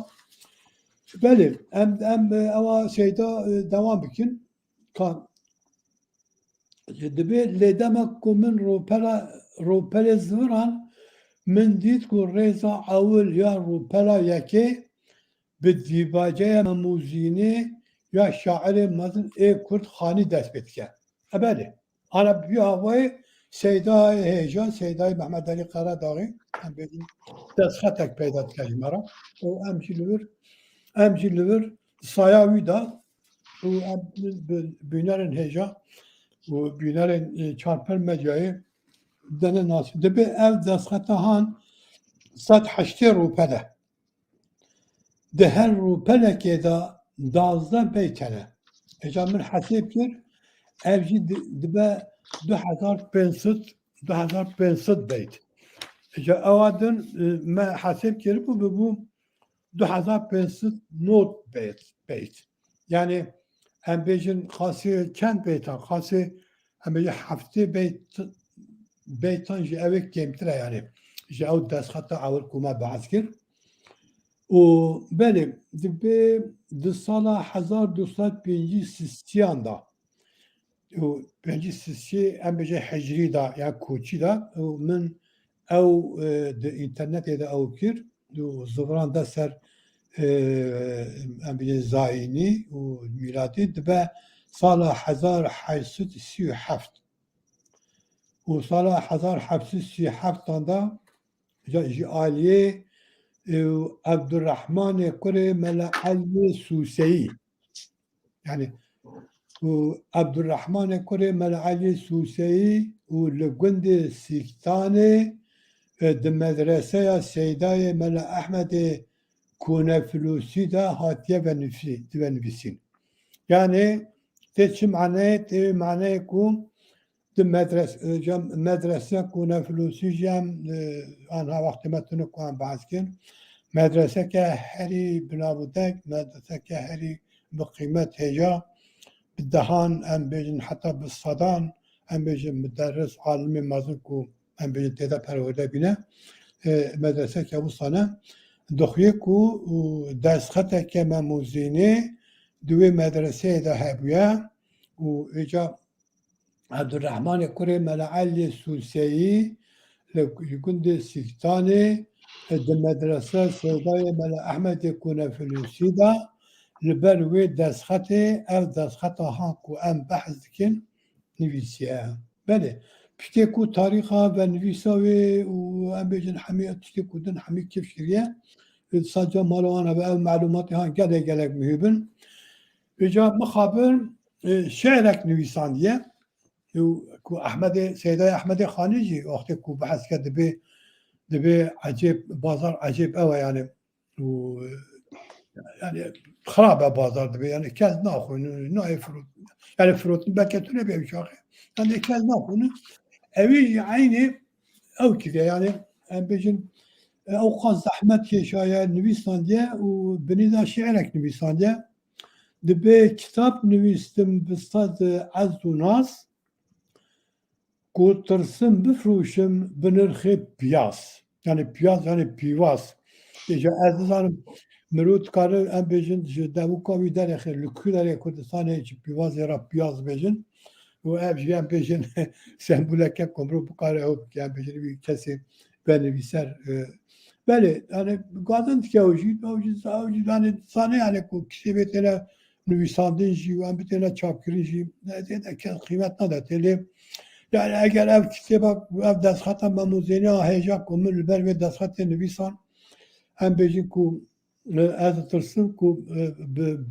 بله ام اوا şeyda devam bikin kan debe ledema kumin ropela zıran min dit ku reza awul ya ropela yake bidibace memuzini ya şairi mazın Kurt Khani dest bitke bale ana bir havayı şeyda heyecan şeyda Mehmet Ali Karadağ'ı hem benim destxatek peyda kajmara o emciliver sayavi da bu büyünerin heyecan bu büyünerin çarpır medyayı dene nasıl de bir ev destxata han sat haşte rupele de her rupele ki da dazda beytene ecamın hasip kir evci de 2500 beyt avadın me hasip kir bu 2500 not beyt. Yani hem bejin khasi çend beytan khasi hem bejin hafte beytan ji evek kemtire yani. Ji ev destxata awil kuma ba'askir. O beli di sala 1205 da o birinci sisi hem bejin hicri da ya koçi da min ev de internete de ev kir دو زبران ده سر امبیل زاینی و میلادی دبه سال 1837 و سال 1837 دا جی آلیه عبدالرحمن کره ملعلی سوسی yani عبدالرحمن کره ملعلی سوسی و لگند سیکتانه de medreseye Seyda'yı Mela Ahmet'i Kuneflusi de hatiye ve nüfisin. Yani teçi mane ku د مدرسه کنه فلوسی جم آنها وقتی متونه کنم بحث کن مدرسه که هری بنابودک مدرسه که هری بقیمت هجا بدهان ام بیجن حتی بالصدان ام بیجن مدرس عالم مازن کو ام بیجن تیدا پرورده بینه مدرسه که بستانه دخویه کو دستخطه که مموزینه دوی مدرسه دا هبویه و ایجا عبدالرحمن كوري ملعلي السوسيي لكند سيكتاني المدرسة سيداية ملا أحمد يكون في الوسيدة لبروي دسخته أو دسخته هاكو أم بحث كن نفيسيها بله بشتكو تاريخها ونفيساوي وأم بيجن حمية بشتكو دن حمية كيف شرية ساجا مالو أنا بقى معلوماتي هان قلق مهيبن بجا مخابر شعرك نویساندیه کو احمد سیدای احمد خانی جی وقتی کو بحث کرد دبی عجیب بازار عجیب اوه یعنی yani خرابه بازار دبی yani کس ناخونه نه فروت yani فروت بکتونه به شاخه yani کس ناخونه اوی عینی او کده yani بجن اوقات زحمت که شاید نویساندیه و بنیدا شعرک نویساندیه دبی کتاب نویستم بستاد عز و ناس کو ترسم بفروشم بنرخ پیاس yani پیاس yani پیواس دیجا عزیزانم مرود کاره ام بیجن دو کاوی در اخیر لکولار کردستان هیچ پیواس یا پیاس بیجن و ابجی ام بیجن سمبوله که کمرو بکاره او که ام بیجن bir کسی بنویسر بله yani گازن که اوجی yani sahne yani کو کسی بتونه نویساندن جی و ام بتونه چاپکری جی نه که قیمت نداره yani eğer ev kitaba ev destxata memuzeni heyecan kumul ber ve destxata nüvisan hem bejin ku ez tırsın ku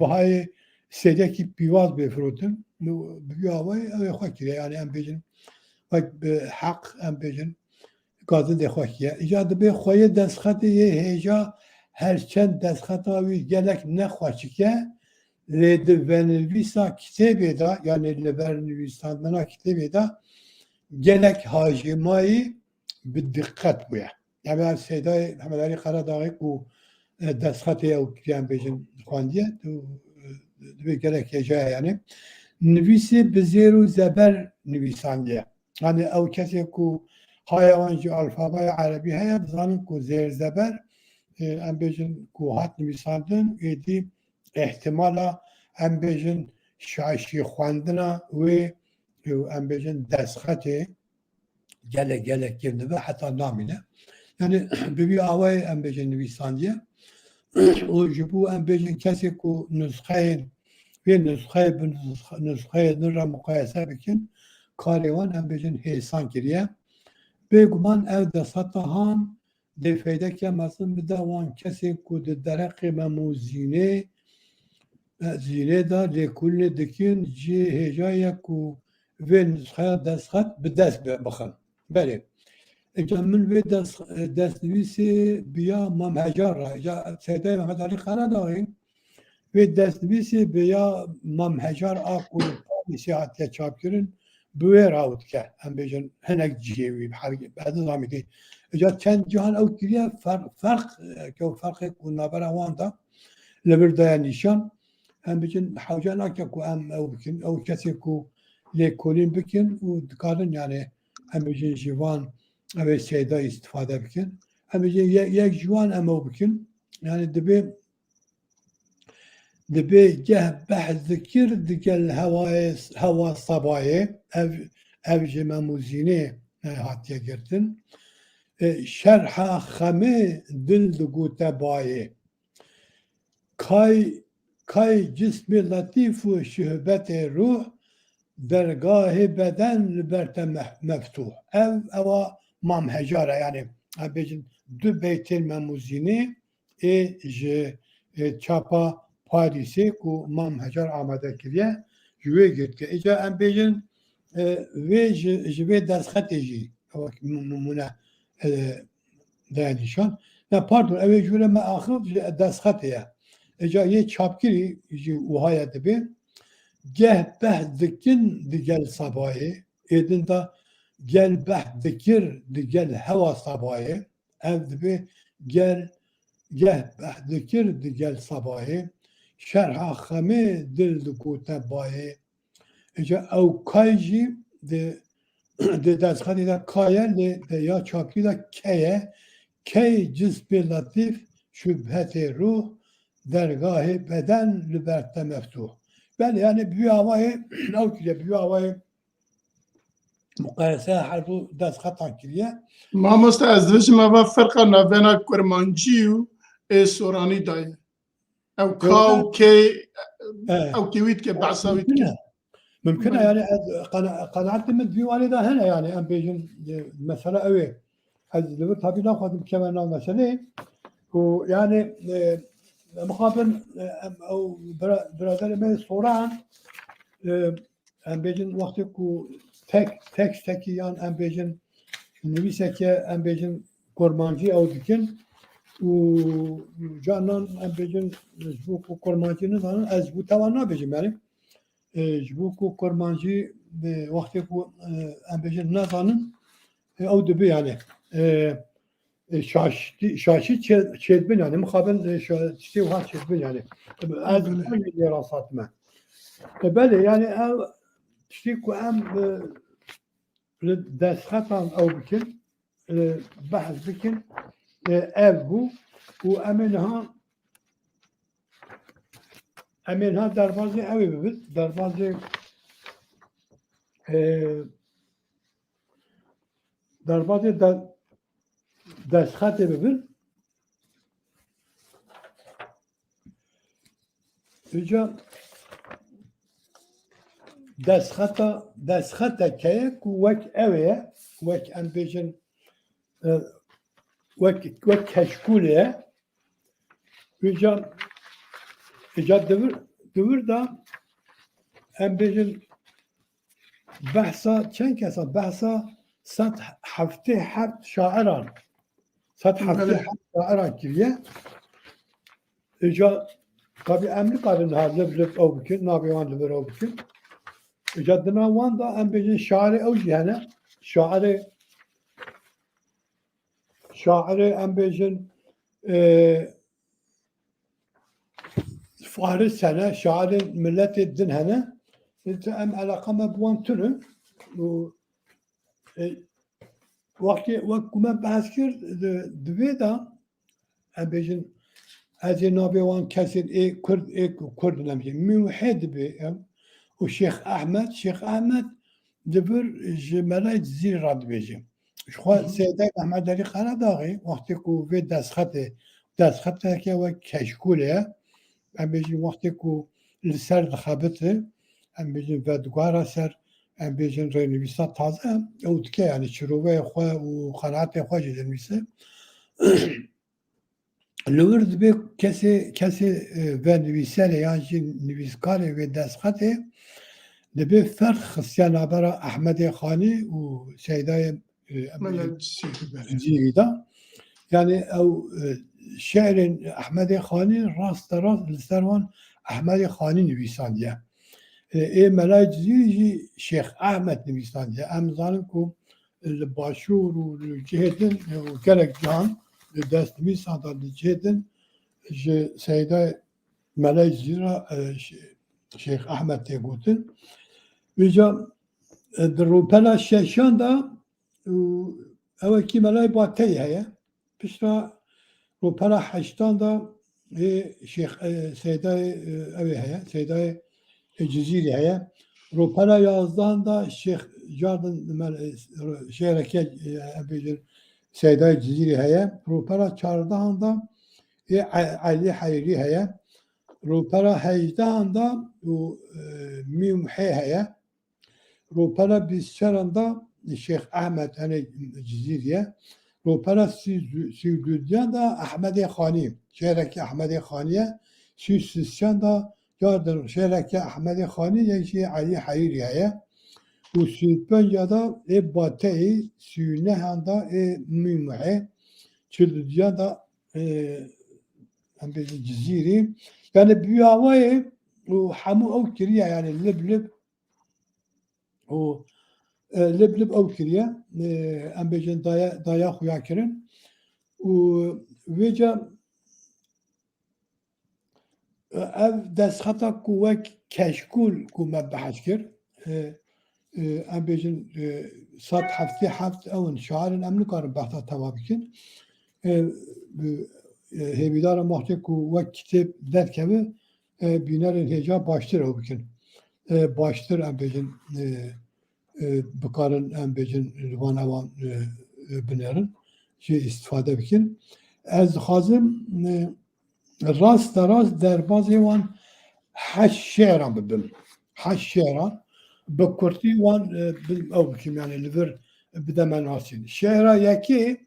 bahay sedeki pivaz befrotin bir havay ev xakire yani hem bejin bak hak hem bejin gazı de xakiye icadı be xoye destxata heyecan her çend destxata vi gelek ne xaçike le de venvisa kitabe da yani le ber nüvisandan kitabe da gelek hacimayı bir dikkat buya. Yani ben Seyda Mehmet Ali Karadağ'ı bu destxatı o kiyan bejin xandiye bir gelek hecaya yani nüvisi bizeru zeber nüvisandiye. Yani o kesi ku hayvancı alfabaya Arabi haya zanın ku zer zeber em bejin ku hat nüvisandın edi ihtimala em bejin şaşi xandına ve ام بجن دستخطه gelek girdi ve hatta namine yani bir avay ام بجن نویساندیه o jibu ام بجن kesi ku nüsxeyin ve nüsxeyin nırra mukayese bikin karevan ام بجن hesan giriye beguman ev desatahan defeyde kemasın bir de wan kesi ku de dereqi memuzine zine da lekulne dikin ji hecaya ku ve nüsxaya destxat bi dest bixin. Belê. Eca min vê destnivîsê biya mam hecar ra. Eca Seyda Mehmet Ali Karadağî vê destnivîsê biya mam hecar a ku nîsî hatiye çapkirin bi wê rawdike. Em bêjin hinek cihê wî hezî zamîtî. Eca çend cihan ew kiriye ferq ke ferqê ku navbera wan da li bir daya nîşan em bêjin hewca nake ku em ew bikin ew kesê ku لکولین بکن و دکارن یعنی همیشه جوان و سیدا استفاده بکن همیشه یک جوان امو بکن یعنی دبی جه بحث ذکر دیگل هوا صبایه ev jememuzine hatiye girtin şerha xame dil dugu tebaye kay cismi latifu şühbete ruh dergâh-ı beden liberte meftuh. Eva mam hecare yani abicin du beytil memuzini çapa Paris'e ku mam hecar amade kiriye jüve gitti. Ece abicin ve jüve destxateci numune dayanışan. Ne pardon eve jüve me ahır destxateye. Ece ye çapkiri uhaya dibi geh behdikin digel sabahı ایدن دا گل بحث ذکر گل هوا صبایه ev dibe gel beh dikir di gel sabahê şerha xemê dil dikute bayê ew kay jî di destxetê de kaye lê de ya çapî de keye key cisbê latif şübhetê ruh dergahê beden li ber te meftuh. Belê yani büyü havayê ew kiriye büyü havayê mukayese her bu destxetan kiriye. مامۆستا ez dibêjim eva ferqa navbena kurmancî û êsoranî daye. Ew ka û kê ew kêwî dike behsa wî dike. ممكن يعني قناعتي من ديواني ده هنا يعني ام بيجن مسألة قوي از لبت هابي ناخذ كمان نوع مسألة ويعني مقابل او برادر من صوران ام بيجن وقت كو تكي يعني ام بيجن نويسه كي ام بيجن كورمانجي او دكن وجانان ام بيجن جبو كورمانجي نزان از بو توانا بيجن يعني جبو کو کرمانجی به وقتی کو ام بجن نزانن او دبی yani şaşı çedbin yani mukabil şaşı var çedbin yani az bir yer asatma böyle yani şti ku am destxatan او bikin bahs bikin ev bu و امینها دروازه اوی ببید دروازه دستخط ببید اینجا دستخط که وک اویه وک ام بیجن وک کشکوله اینجا ایجاد دور دا ام بیجن بحثا چند کسا بحثا 177 شاعران 177 شاعران کریه ایجاد tabi emri kadın leb o bikin nabiyan leb o bikin ایجاد دنا وان دا ام بیجن شاعر او yani şairi ام بیجن فارس سنة شاعر ملت الدين هنا انت ام علاقة ما بوان تنو وقت ما بحث كر دويدا ام بيجن از نابي وان كسر كرد نمشي موحد بي وشيخ احمد دبر جمالات زير راد بيجي شخوا سيدي احمد علي قراداغي وقت كو في دستخطه كي وكشكوله ام بیجی وقتی کو لسر دخابته ام بیجی ودگوارا سر ام بیجی رنویسا تازه او دکه یعنی چروه خواه و قناعت خواه جده نویسه لورد به کسی و نویسر یعنی نویسکاری و دستخطه دبی فرق خصیان عبارا احمد خانی و سیدای جیویدا yani şehrin Ahmed Khani rast لسروان احمد خانی نویسانdiye ملای جزیری Şeyh Ahmed نویسانdiye ام زانم کو باشور و جهدن و gerek can dest نویساندا جهدن سیده ملای جزیره Şeyh Ahmed te گوتن ویجا دروپلا ششان دا او کی ملای باتی هیا پیشتا روپلا هشتان دا شیخ سیده اوی هیا سیده جزیری هیا روپلا یازدان دا شیخ جاردن شیرکی سیده جزیری هیا روپلا چاردان دا علی حیری هیا روپلا هجدان دا میمحی هیا روپلا بیسچران دا شیخ احمد hani جزیریه روپلا سیدودیان da احمد خانی شهرکی احمد خانیه سیستان da yardın şehreki Ahmed Khani yeki Ali Hayriye و سیدپن da batı suyne da mümuhe çildiyanda da hem bir ceziri yani bir havayı و hamu o kiriye yani leb o لب او كريه ام بيجن دايا خويا كرن وويجا اف دست خطا كوك كشكول كو مبحث كر ام بيجن صاد حفت او شعار الامن كار بحثا توابكن هیویدار محتی کو وقت کتاب درد که بینار هجا باشتر او بکن باشتر ام بجن بکارن ام بجن روان اوان بنرن چه استفاده بکن از خازم راست در بازی وان 8 شعران ببم 8 شعران بکرتی وان او بکیم یعنی لور بدمن هستین شعرا یکی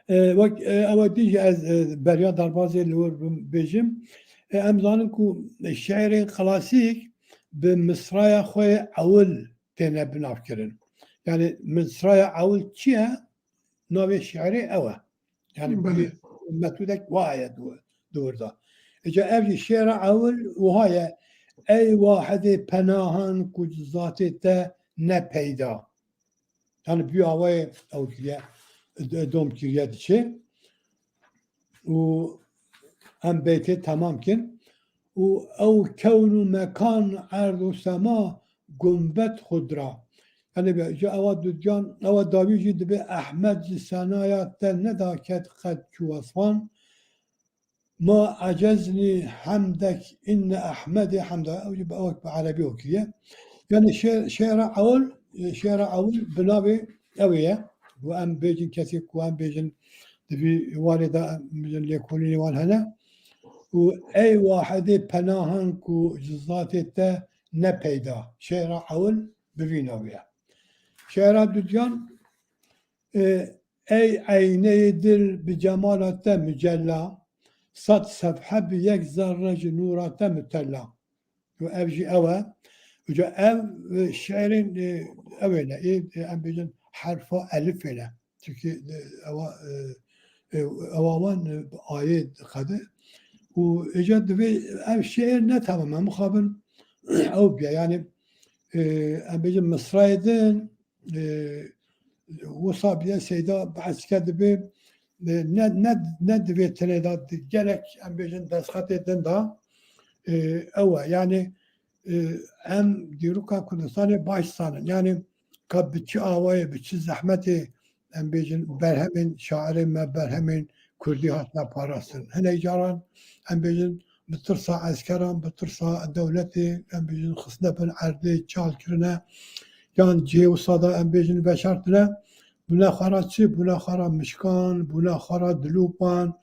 وقت اودیج از بریا دربازی لور بجم امزانم کو شعر کلاسیک به مصرای خوی اول تنه بناف کردن یعنی مصرای اول چیه نوع شعر اوه yani metodek vayet doğruda. Ev şiir evvel vahye ey vahidi penahan kuc zatete ne peyda. Yani bir havaya avkiye dom kiriye dişi. O hem beyti tamamken o ev kevnu mekan erdu sema gumbet hudra. Yani bir ava düdyan ava davici dibe Ahmed sanaya tel ne daket kad çuvasvan ma acezni hamdek inne Ahmedi hamda o gibi Arabi okuyor. Yani şehre avul binavi eviye ve em bejin kesik ve em bejin dibi valida bejin lekulini val hana ve ey vahidi penahan ku cizatete ne peyda şehre avul bivinaviye. Şehra düdyan ey ayne dil bi cemalate mücella sat sefhe bi yek zerreci nurate mütella ve evci eve ev şiirin evine em bejin harfa elif ile çünkü evavan ayet kadı و اجاد ve ev şiir ne tamamen muhabir ev yani em bejin Mısraydın وصابية سيدا بعد كده به ند في تنادات جلك أم بيجن دسخات الدندا أو يعني أم ديروكا كردستان باش سانن يعني كبتشي آواي بتشي زحمتي أم بيجن برهمين شاعر ما برهمين كردي هاتنا باراسن هنا جاران أم بيجن بترصى عسكران بترصى دولتي أم بيجن خصنا بن عردي تشال كرنا yani cevsada em bejin beşartine buna xara çi buna xara mişkan buna xara dilupan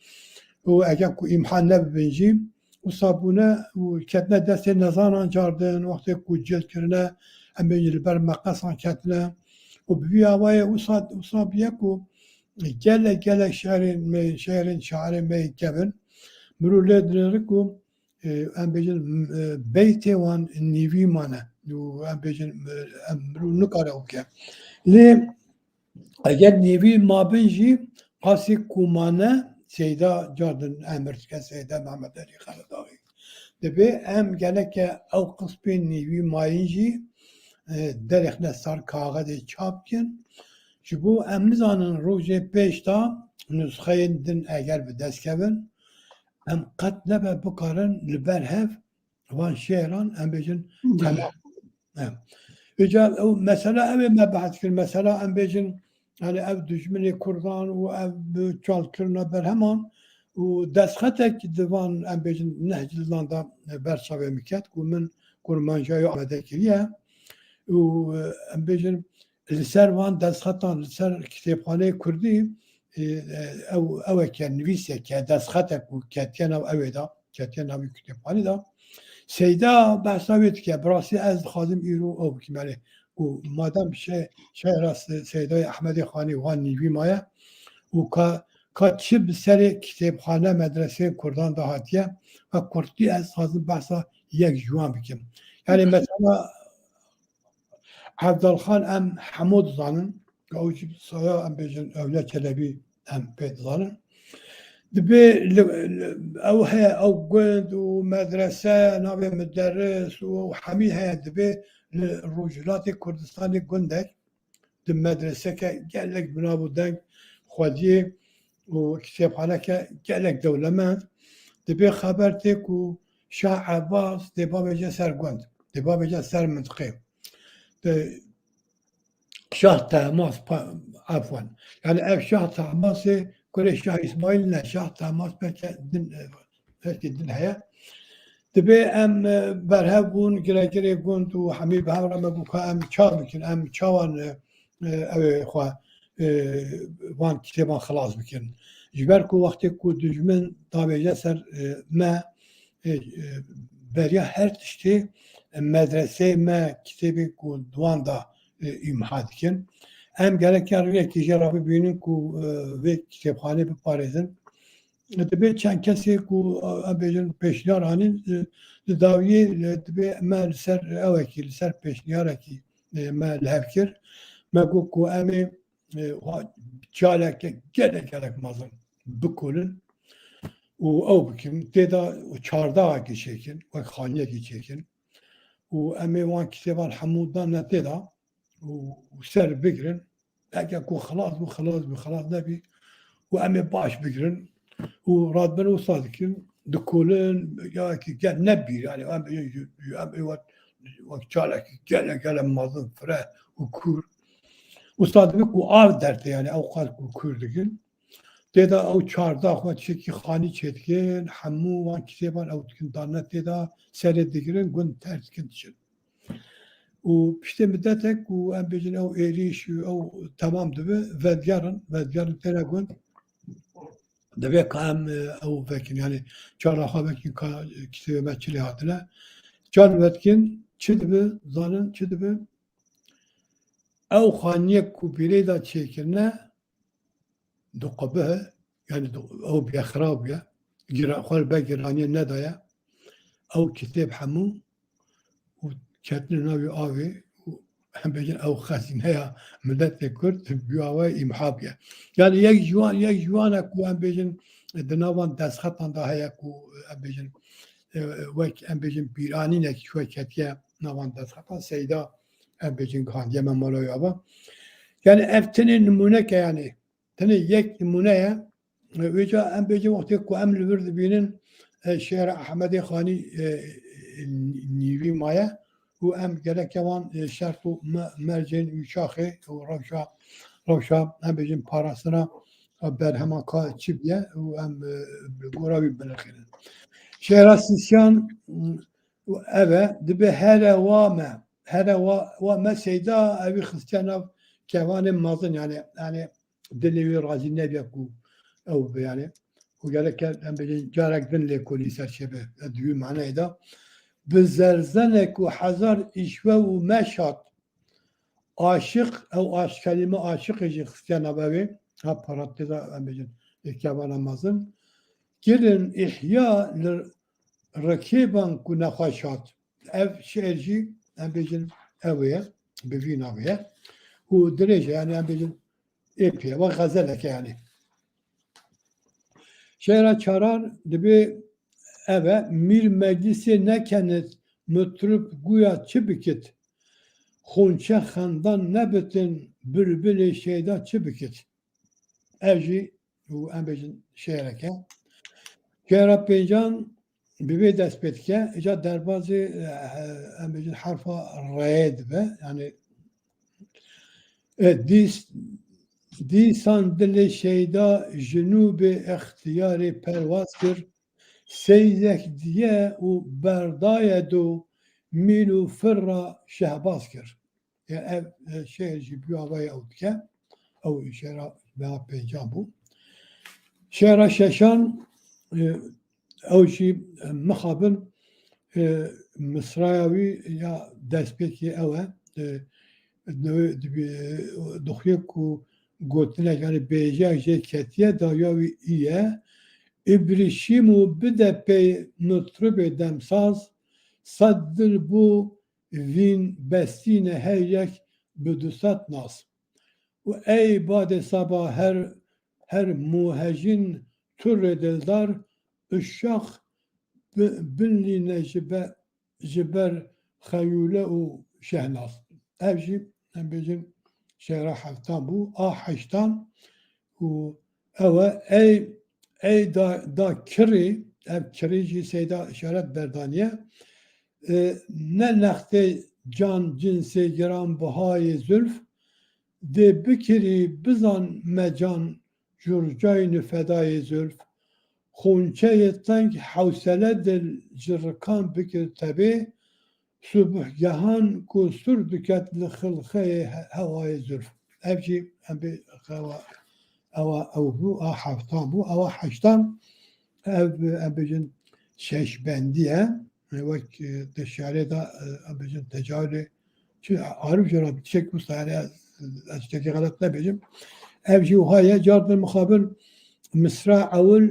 o eğer ku imhan ne bibinjim o sabune o ketne deste nazanan cardın vakti ku cel kirine em bejin ber maqasan ketne o bir havaya o sabiye ku gele şehrin şairi me kevin mürule dinleri ku em bejin beyti wan nivi mane em bejin emru nukare okey li eğer nevi mabinji qasi kumane Seyda Cardın Emirske Seyda Mehmet Ali Karadağ debe em geleke ev kısbin nevi mayinji derexne sar kağıdı çapkin ji bu em nizanin roje peşta nüsxeyên din eğer bi dest kevin em qet nebe bikarin li ber hev van şehran em bejin tamam. Mesela ev me bahs kir mesela em bejin yani ev düşmeni Kurdan ve ev çalkırına berheman و destxetek divan em bejin nehcildan da bersave miket ku min kurmanjaya amade kiriye û em bejin li ser van destxetan li ser kitêbxaneyê Kurdî eweke nivîseke destxetek û ketiye nav evê da ketiye navî kitêbxanê da Seyda behsa wê dike bi rastî ez dixwazim îro ew bikim yani û madem şeira Seydayê Ehmedê Xanî wan nîvî maye û ka çi bi serê kitêbxane medreseyên Kurdan da hatiye ve Kurdî ez dixwazim behsa yek ji wan bikim. Yani mesela Hevdalxan em hemû dizanin ew jî saya em bêjin Ewle Çelebî em pê dizanin dibe ew heye ew gund û medrese navê müderris û hemî heye dibe Rojhilatê Kurdistanê gundek di medreseke gelek binavu deng xwediyê û kitêbxaneke gelek dewlemend dibe xeber tê ku Şah Abbas dê babêje ser gund, dê babêje ser mintiqê. Şah Tehmas, afwan. Yani ev Şah Tehmasê kurê Şah İsmail ne Şah Tehmas belki din heye. Dibe em berhev bûn girekirê gund û hemî bi hev re me bû em ça bikin, em çawan ew xwe van kitêban xilas bikin. Ji ber ku wextê ku dijmin dabêje ser me beriya her tiştê medreseyê me kitêbê ku wan da imha dikin. Em gereke rêyekê jê re bibînin ku vê kitêbxanê biparêzin. Dibe çend kesê ku em bêjin pêşniyar anîn li dawiyê dibe me li ser ewekî li ser pêşniyarekî me li hev kir. Me got ku em ê caleke gelek mezin bikolin û ew bikin têda çardahekî çêkin wek xaniyekî çêkin û em ê wan kitêban hemû dane têda û ser bigirin. Eger ku xilas bû xilas nebî û em ê baş bigirin û radibin wisa dikin dikolin yekî gel nebîr yani em ê wek çalekî gelek mezin fireh û kûr wisa dibin ku av derte yani ew qas ku kûr dikin. Têda ew çardah xwe çêkî xanî çêdikin hemû wan kitêban ew dikin dane têda serê digirin gund ter dikin diçin. û piştê middetek û em bêjin ew êrîş ew temam dibe vedgerin têne gund dibe ka em ew vekin yani cara xwe vekin ka kitêbê me çilê hatine can vetkin çi dibe zanin çi dibe ew xaniyek ku pîrê da çêkirine diqebihe yani ew bê xirab ye xwe be giraniyê nedaye ew kitêb hemû û ketine navê avê û em bêjin ew xezîneya milletê Kurd bûye îmha biye. Yani yek ciwanek ku em bêjin di navan destxetan da heye ku em bêjin wek em bêjin pîranînekî xwe ketiye navan destxetan Seyda em bêjin gihandiye me maloya ava. Yani ev tenê nimuneke yani tenê yek nimune ye wêca em bêjin wextê ku em li vir dibînin Şêra Ehmedê Xanî nîvî maye û em geleke wan şert û mercên ûşaxê û rewşa em bêjin parastina berhema ka çi biye û em bi gora wî binixînin. Şêra Sîsyan ev e dibe here wa me Seyda evî xistiya nav kevanên mezin yani dilê wî razî nebiye ku ew yani û geleke em bêjin carek din lêkolî serçebe di wî manayê da bi zerzenek û hezar îşve û meşat aşiq ew kelîme aşiqê jî xistiya nav evê ha parantêza em bêjin kevana mezin girin ihya li rekêban ku nexweşat ev şêr jî em bêjin ew ye bi vî navê ye û dirêj yani em bêjin êpî ye ve xezeleke yani. Şêra çarar dibe ev e mîr meclisê nekenit mitrûp guya çi bikit xunçe xendan nebitin bülbülê şeyda çi bikit. Ev jî û em bêjin şêreke. Şêra pêncan bi vê dest pê dike îca derbasê em bêjin herfa reyê dibe yani dîsan dilê şeyda ji nûbê ixtiyarê perwaz kir seyzek diye û berdaye do mîn û firra şehbaz kir. Yani ev şêr jî bûyavaya ew dike ew şêra meha pêncan bû. Şêra şeşan ew jî mixabin misraya wî ya destpêkê ew e dixuye ku gotinek yani bêjek jê ketiye dawya wî îye îbrîşîm û bide pê mitrûbê demsaz sed dil bû vîn bestîne heyek bi du sed nas û ey badê seba her muhejin turê dildar uşax binlîne ji ber xeyûle û شهناز أبجي أم بيجن شهر حفتان بو حشتان و أوا أي دا كري أب كريجي سيدا إشارة بردانية ne nexte can cinsi giran bihayê zülf dê bikirî bizan me can jurcayên fedayê zülf xûnçeyê teng hewsele dil ji rikan bikir tebê subhgehan ku sur diket li xilxeyê hewayê zülf ev jî em bê ewa ew bû a heftan bû ewa heştan ev em bêjin şeşbendiye وقت دشاره دا بجن تجاری چه عارف جرا بتشك مستعار اشتكي غلط نبيجم ابجي وهاي جارد المخابر مصرع اول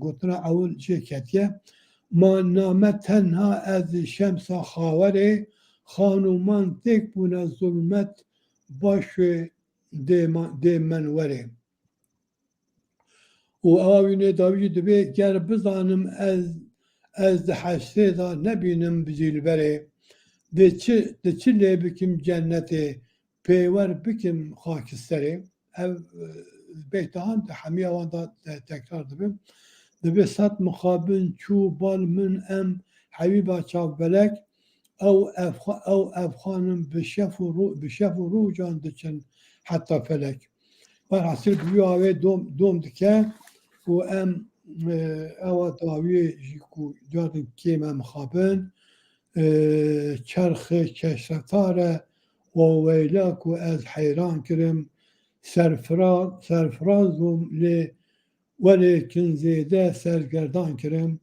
قلتنا اول شيء كاتيه ما نامت تنها از شمس خاوره خانومان تك بنا ظلمت باش دي منوره و آوینه داوی دبی گر بزانم از de haşte da ne binim bizilbere de çile bikim cenneti peyver bikim hakisleri ev beytahan de hamiyavan da tekrar dibim dibe sat muhabin çu bal min em habiba çavbelek ev evxanım bişefu rucan diçin hatta felek var hasıl büyü ave dom dike و em ewa dawiyê jî ku cadin kêm em xabin çerxê keşretar e weweyla ku ez heyran kirim serfiraz bûm lê welêkin zêde sergerdan kirim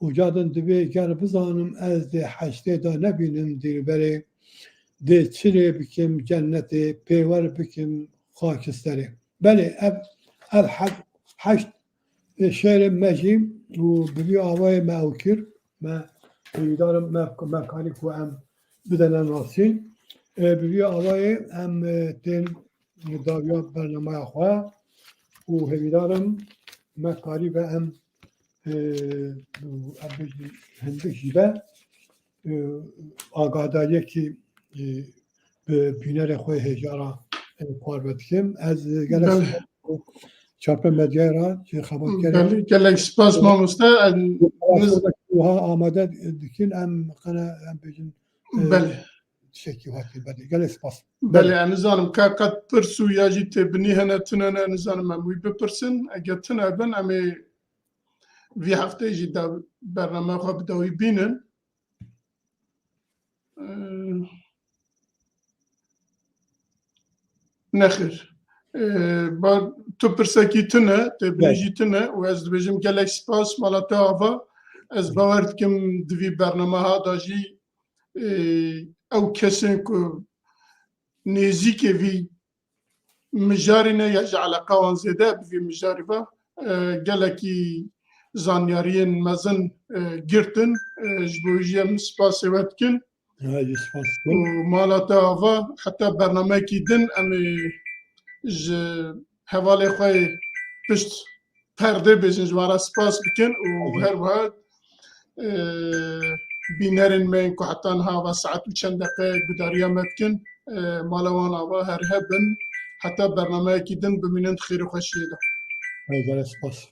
û cadin divê ger bizanim ez dê heştê da nebînim dîlberê dê çilê bikim cennetê pêwer bikim xakisterê belê ev heşt شعر مجیم و ببی آوای ماوکر ما ایدارم ما کاری کو ام بدنن راسین ببی آوای ام تن داویات برنامه خواه و هیدارم ما کاری به ام هنده جیبه آگاداری که به بینر خواه هجارا کار بدکیم از گلس چاپ مدیای را که خبر کرد gelek spas mamoste وها آماده دکین ام قنا ام بجن بله شکی هاتی بله گله سپاس بله نزانم که قد پرسو یا جی تبنی هنه تنه نزانم اموی بپرسن اگه تنه بن امی وی هفته جی دا برنامه خواه بداوی بینن نخیر با تو پرسکی تنه تبنیجی تنه و از دبیجم گلک سپاس مالاتا آوا از باورد کم دوی برنامه ها داجی او کسین که نزیک وی مجاری نه یا علاقه وان زیده بوی مجاری با گلکی زانیارین مزن گرتن جبویجی هم سپاس وید کن و مالاتا آوا حتی برنامه کی دن امی حواله خواه پشت پرده بزن جوارا سپاس بکن و هر وقت بینرین من که حتی ها و ساعت و چند دقیقه گداریا مدکن مالوان آوا هر هبن حتی برنامه کی دن بمینند خیر و خوشیده سپاس